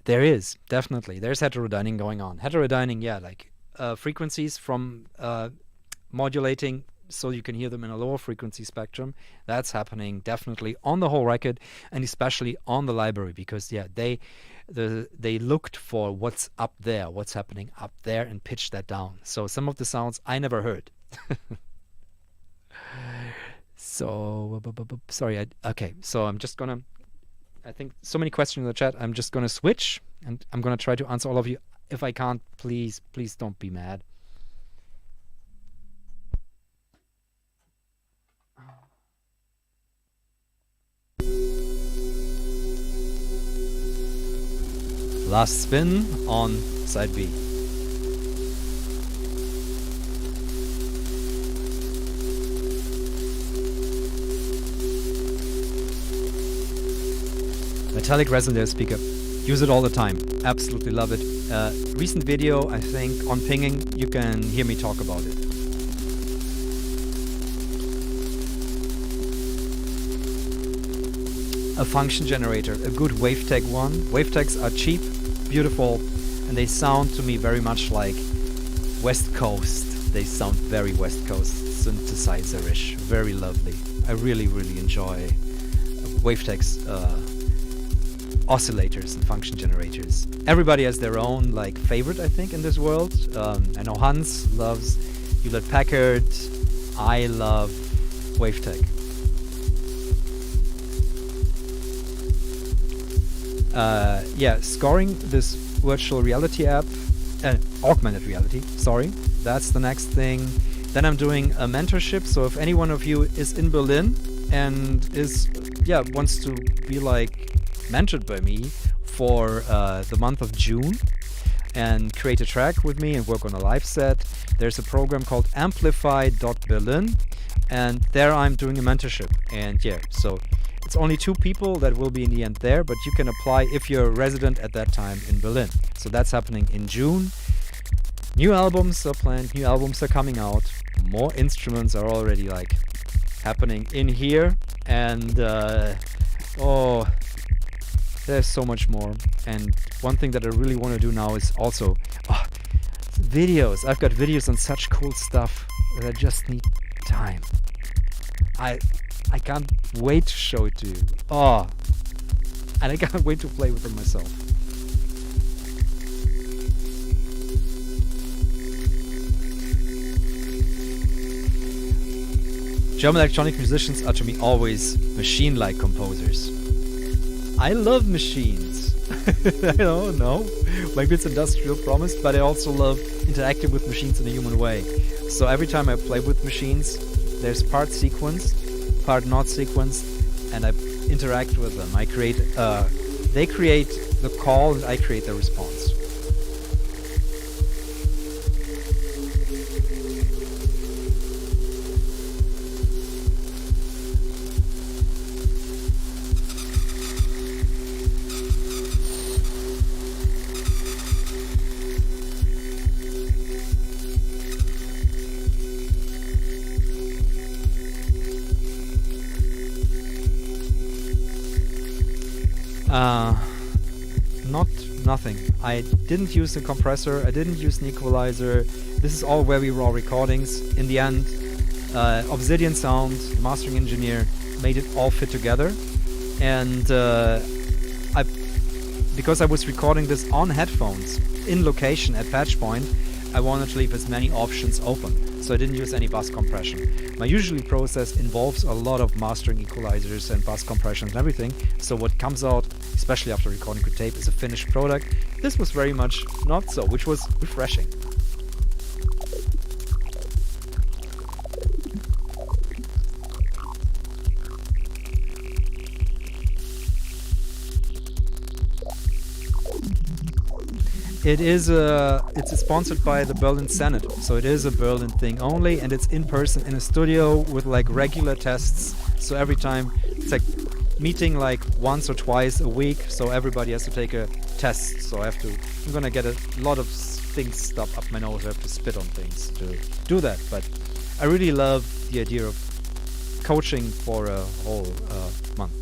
Speaker 1: There is, definitely. There's heterodyning going on. Heterodyning, yeah, like frequencies from modulating so you can hear them in a lower frequency spectrum. That's happening definitely on the whole record, and especially on the library, because yeah, they looked for what's up there, what's happening up there, and pitched that down. So some of the sounds I never heard. So sorry. Okay, so I'm just gonna. I think so many questions in the chat. I'm just gonna switch, and I'm gonna try to answer all of you. If I can't, please don't be mad. Last spin on side B. Metallic resonator speaker. Use it all the time. Absolutely love it. Recent video, I think, on pinging, you can hear me talk about it. A function generator, a good Wavetech one. Wavetechs are cheap, beautiful, and they sound to me very much like West Coast. They sound very West Coast, synthesizer-ish. Very lovely. I really, really enjoy Wavetech's oscillators and function generators. Everybody has their own like favorite, I think, in this world. I know Hans loves Hewlett-Packard. I love Wavetech. Yeah, scoring this virtual reality app, augmented reality, sorry, that's the next thing. Then I'm doing a mentorship, so if any one of you is in Berlin and wants to be like mentored by me for the month of June and create a track with me and work on a live set, there's a program called amplify.berlin, and there I'm doing a mentorship. And yeah, so it's only 2 people that will be in the end there, but you can apply if you're a resident at that time in Berlin. So that's happening in June. New albums are planned, new albums are coming out, more instruments are already like happening in here, and there's so much more. And one thing that I really want to do now is also videos. I've got videos on such cool stuff that I just need time. I can't wait to show it to you. And I can't wait to play with them myself. German electronic musicians are to me always machine-like composers. I love machines. I don't know. Maybe it's industrial promise, but I also love interacting with machines in a human way. So every time I play with machines, there's part sequenced, part not sequenced, and I interact with them. I create, they create the call and I create the response. Nothing. I didn't use the compressor, I didn't use an equalizer. This is all very raw recordings. In the end, Obsidian Sound, the mastering engineer, made it all fit together. And because I was recording this on headphones in location at Patch Point,
Speaker 2: I wanted to leave as many options open, so I didn't use any bus compression. My usually process involves a lot of mastering equalizers and bus compression and everything, so what comes out, especially after recording with tape, is a finished product. This was very much not so, which was refreshing. It's sponsored by the Berlin Senate, so it is a Berlin thing only, and it's in person in a studio with like regular tests. So every time it's like meeting like once or twice a week, so everybody has to take a test. So I'm gonna get a lot of things stuck up my nose. I have to spit on things to do that. But I really love the idea of coaching for a whole month.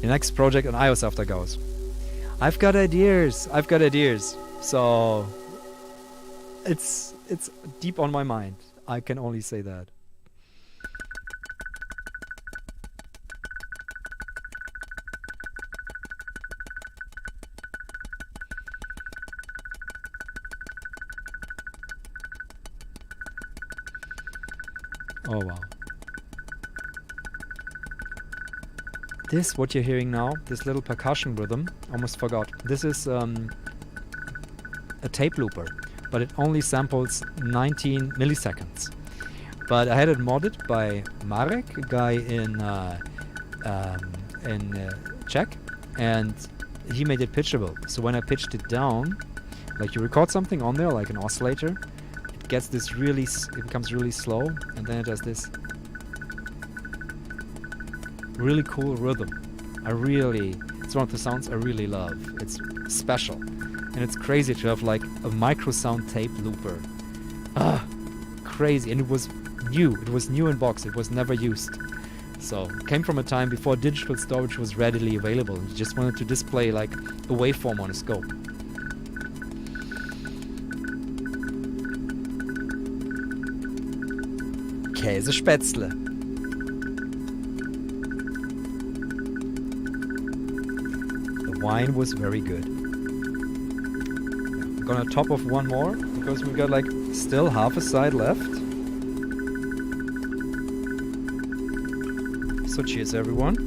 Speaker 2: The next project on iOS Aftergoes. I've got ideas. So it's deep on my mind. I can only say that. Oh wow. This, what you're hearing now, this little percussion rhythm, almost forgot. This is a tape looper, but it only samples 19 milliseconds. But I had it modded by Marek, a guy in Czech, and he made it pitchable. So when I pitched it down, like you record something on there, like an oscillator, it gets this it becomes really slow, and then it does this really cool rhythm. It's one of the sounds I really love. It's special. And it's crazy to have like a microsound tape looper. Crazy. And it was new. It was new in box. It was never used. So it came from a time before digital storage was readily available. You just wanted to display like a waveform on a scope. Käsespätzle. Wine was very good. I'm gonna top off one more because we've got like still half a side left. So cheers everyone.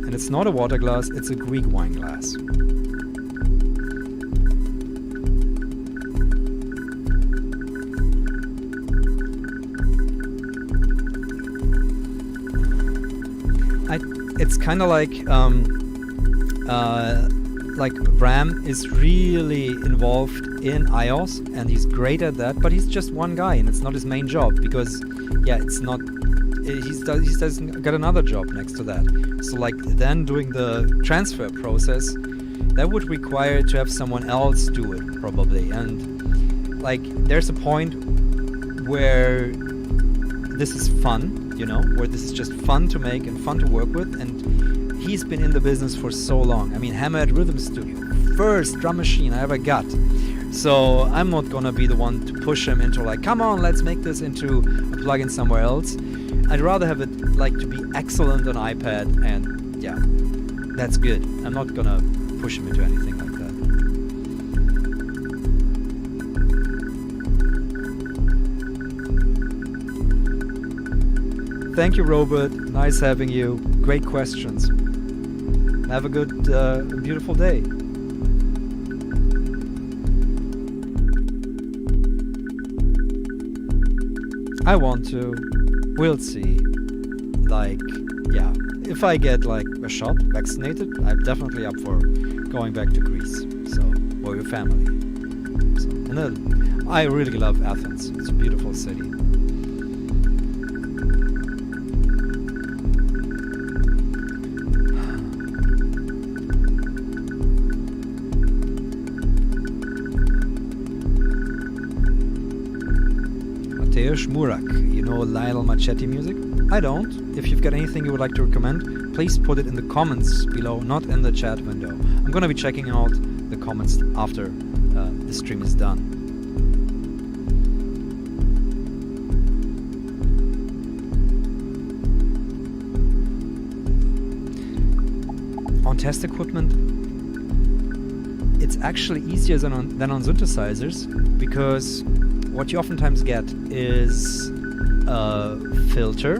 Speaker 2: And it's not a water glass, it's a Greek wine glass. It's kind of like Bram is really involved in iOS and he's great at that, but he's just one guy and it's not his main job because he doesn't got another job next to that. So like then doing the transfer process, that would require to have someone else do it probably. And like there's a point where this is fun, where this is just fun to make and fun to work with, and he's been in the business for so long. I mean, Hammerhead Rhythm Studio, first drum machine I ever got. So I'm not gonna be the one to push him into like, come on, let's make this into a plugin somewhere else. I'd rather have it like to be excellent on iPad, and yeah, that's good. I'm not gonna push him into anything like that. Thank you, Robert. Nice having you. Great questions. Have a good, beautiful day. I want to. We'll see. Like, yeah. If I get like a shot, vaccinated, I'm definitely up for going back to Greece. So, or your family. So, and then, I really love Athens. It's a beautiful city. Murak, you know Lionel Machete music? I don't. If you've got anything you would like to recommend, please put it in the comments below, not in the chat window. I'm gonna be checking out the comments after the stream is done. On test equipment, it's actually easier than on synthesizers, because what you oftentimes get is a filter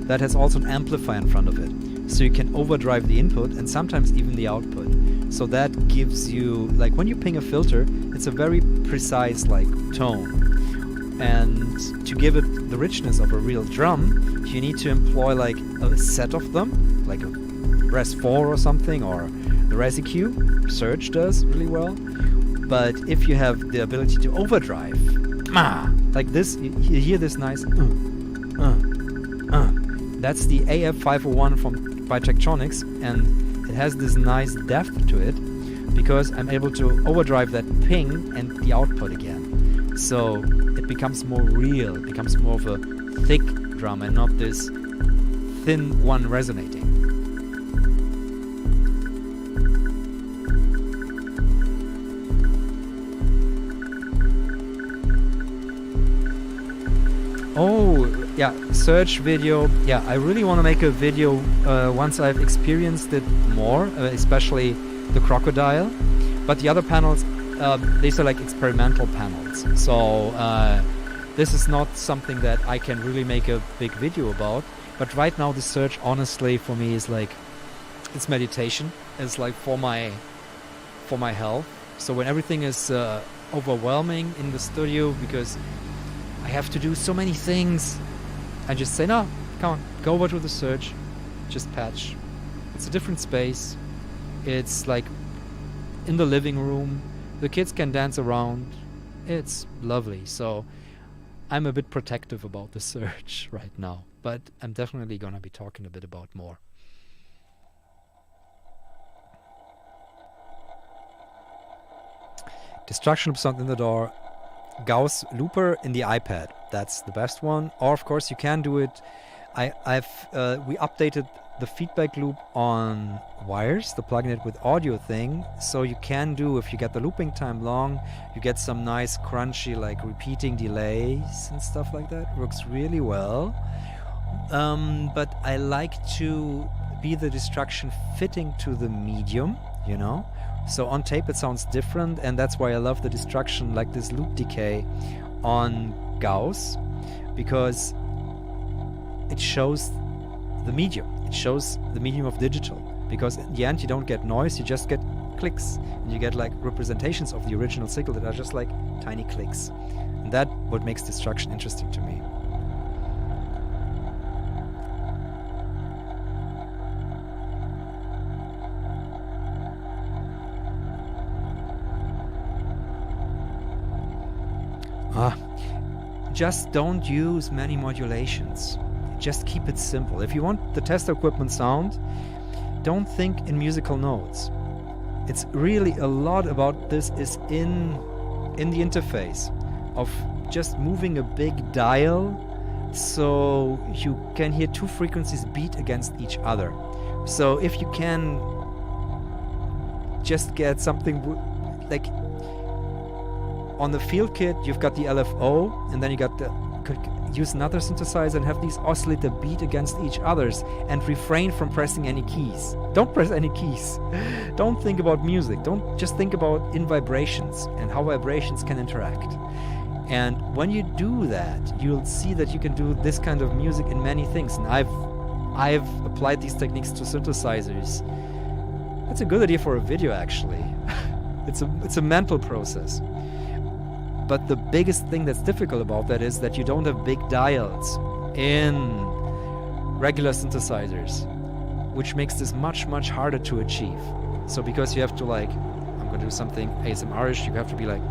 Speaker 2: that has also an amplifier in front of it. So you can overdrive the input and sometimes even the output. So that gives you, like when you ping a filter, it's a very precise like tone. And to give it the richness of a real drum, you need to employ like a set of them, like a Res 4 or something, or the Res EQ. Surge does really well. But if you have the ability to overdrive, like this, you hear this nice that's the AF501 by Tektronix, and it has this nice depth to it because I'm able to overdrive that ping and the output again. So it becomes more real, it becomes more of a thick drum and not this thin one resonating. Oh, yeah, search video. Yeah, I really want to make a video once I've experienced it more, especially the crocodile. But the other panels, these are like experimental panels. So this is not something that I can really make a big video about. But right now the search, honestly, for me is like, it's meditation. It's like for my health. So when everything is overwhelming in the studio because I have to do so many things, I just say, no, come on, go over to the search, just patch. It's a different space. It's like in the living room. The kids can dance around. It's lovely. So I'm a bit protective about the search right now, but I'm definitely going to be talking a bit about more. Destruction of Sound in the Door. Gauss looper in the iPad, that's the best one. Or of course you can do it. We updated the feedback loop on wires, the plugin it with audio thing. So you can do, if you get the looping time long, you get some nice crunchy like repeating delays and stuff like that. Works really well. But I like to be the destruction fitting to the medium, you know. So on tape it sounds different, and that's why I love the destruction, like this loop decay on Gauss, because it shows the medium. It shows the medium of digital, because in the end you don't get noise, you just get clicks, and you get like representations of the original signal that are just like tiny clicks. And that what makes destruction interesting to me. Just don't use many modulations. Just keep it simple. If you want the test equipment sound, don't think in musical notes. It's really a lot about this is in the interface of just moving a big dial so you can hear two frequencies beat against each other. So if you can just get something like on the field kit, you've got the LFO, and then you got could use another synthesizer and have these oscillator beat against each others, and refrain from pressing any keys. Don't press any keys. Don't think about music. Don't just think about in vibrations and how vibrations can interact. And when you do that, you'll see that you can do this kind of music in many things. And I've applied these techniques to synthesizers. That's a good idea for a video, actually. It's a mental process. But the biggest thing that's difficult about that is that you don't have big dials in regular synthesizers, which makes this much, much harder to achieve. So because you have to like, I'm going to do something ASMR-ish, you have to be like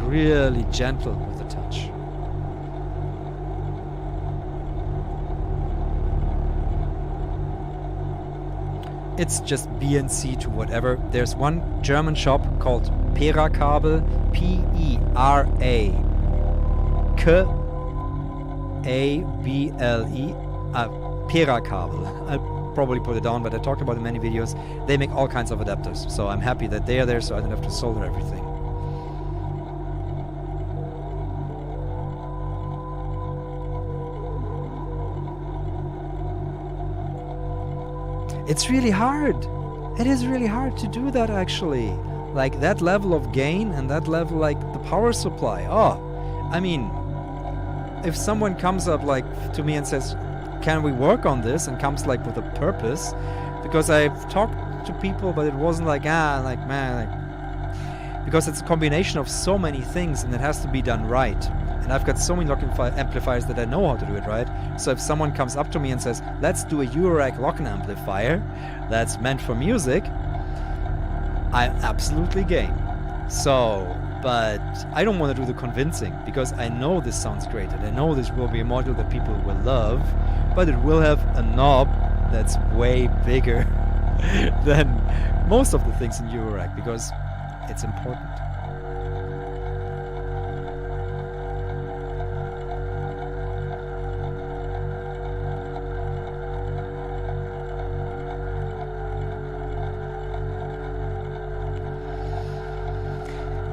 Speaker 2: really gentle with the touch. It's just BNC to whatever. There's one German shop called Perakabel, Perakable, Perakabel. I'll probably put it down, but I talked about it in many videos. They make all kinds of adapters, so I'm happy that they are there, so I don't have to solder everything. It's really hard. It is really hard to do that actually. Like that level of gain and that level, like the power supply. Oh, I mean, if someone comes up like to me and says, "Can we work on this?" and comes like with a purpose, because I've talked to people, but it wasn't like like man, like, because it's a combination of so many things and it has to be done right. And I've got so many lock-in amplifiers that I know how to do it right. So if someone comes up to me and says, "Let's do a Eurorack lock-in amplifier that's meant for music," I'm absolutely game. So, but I don't want to do the convincing because I know this sounds great and I know this will be a module that people will love, but it will have a knob that's way bigger than most of the things in Eurorack because it's important.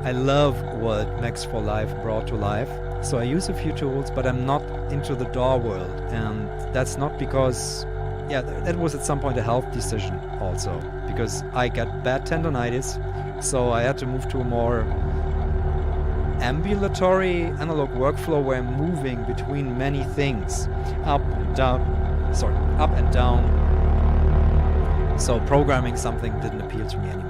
Speaker 2: I love what Max for Life brought to life. So I use a few tools, but I'm not into the DAW world. And that's not because, that was at some point a health decision also. Because I got bad tendonitis, so I had to move to a more ambulatory analog workflow where I'm moving between many things. Up and down. So programming something didn't appeal to me anymore.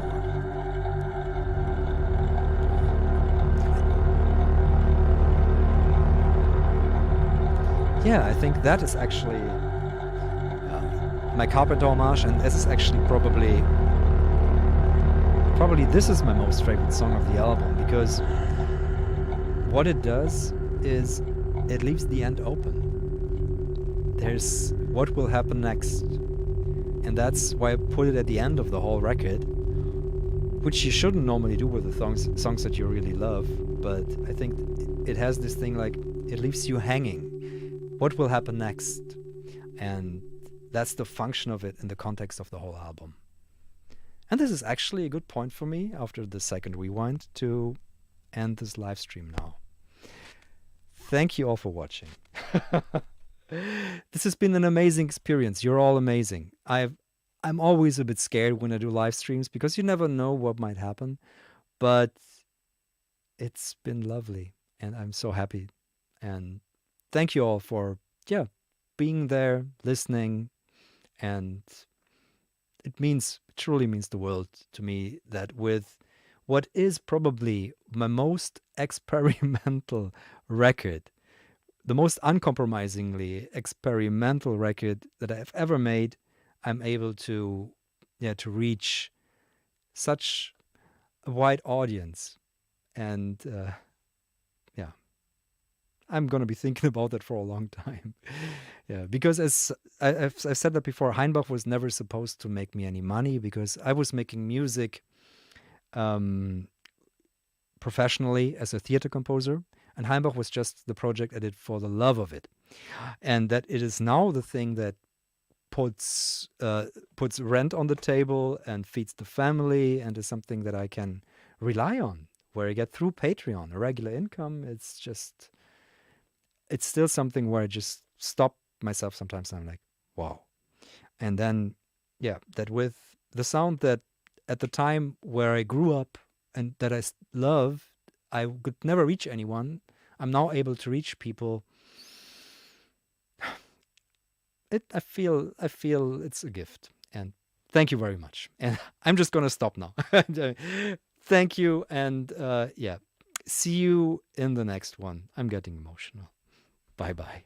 Speaker 2: Yeah, I think that is actually my Carpenter homage, and this is actually probably this is my most favorite song of the album, because what it does is it leaves the end open. There's what will happen next, and that's why I put it at the end of the whole record, which you shouldn't normally do with the songs that you really love, but I think it has this thing like it leaves you hanging. What will happen next? And that's the function of it in the context of the whole album. And this is actually a good point for me after the second rewind to end this live stream now. Thank you all for watching. This has been an amazing experience. You're all amazing. I'm always a bit scared when I do live streams because you never know what might happen. But it's been lovely and I'm so happy. And thank you all for, being there, listening, and it truly means the world to me that with what is probably my most experimental record, the most uncompromisingly experimental record that I've ever made, I'm able to, to reach such a wide audience. And, I'm going to be thinking about that for a long time. Because as I've said that before, Heinbach was never supposed to make me any money because I was making music professionally as a theater composer, and Heinbach was just the project I did for the love of it. And that it is now the thing that puts rent on the table and feeds the family and is something that I can rely on, where I get through Patreon, a regular income. It's still something where I just stop myself sometimes and I'm like, wow. And then, that with the sound that at the time where I grew up and that I love, I could never reach anyone. I'm now able to reach people. I feel it's a gift. And thank you very much. And I'm just going to stop now. Thank you. And see you in the next one. I'm getting emotional. Bye-bye.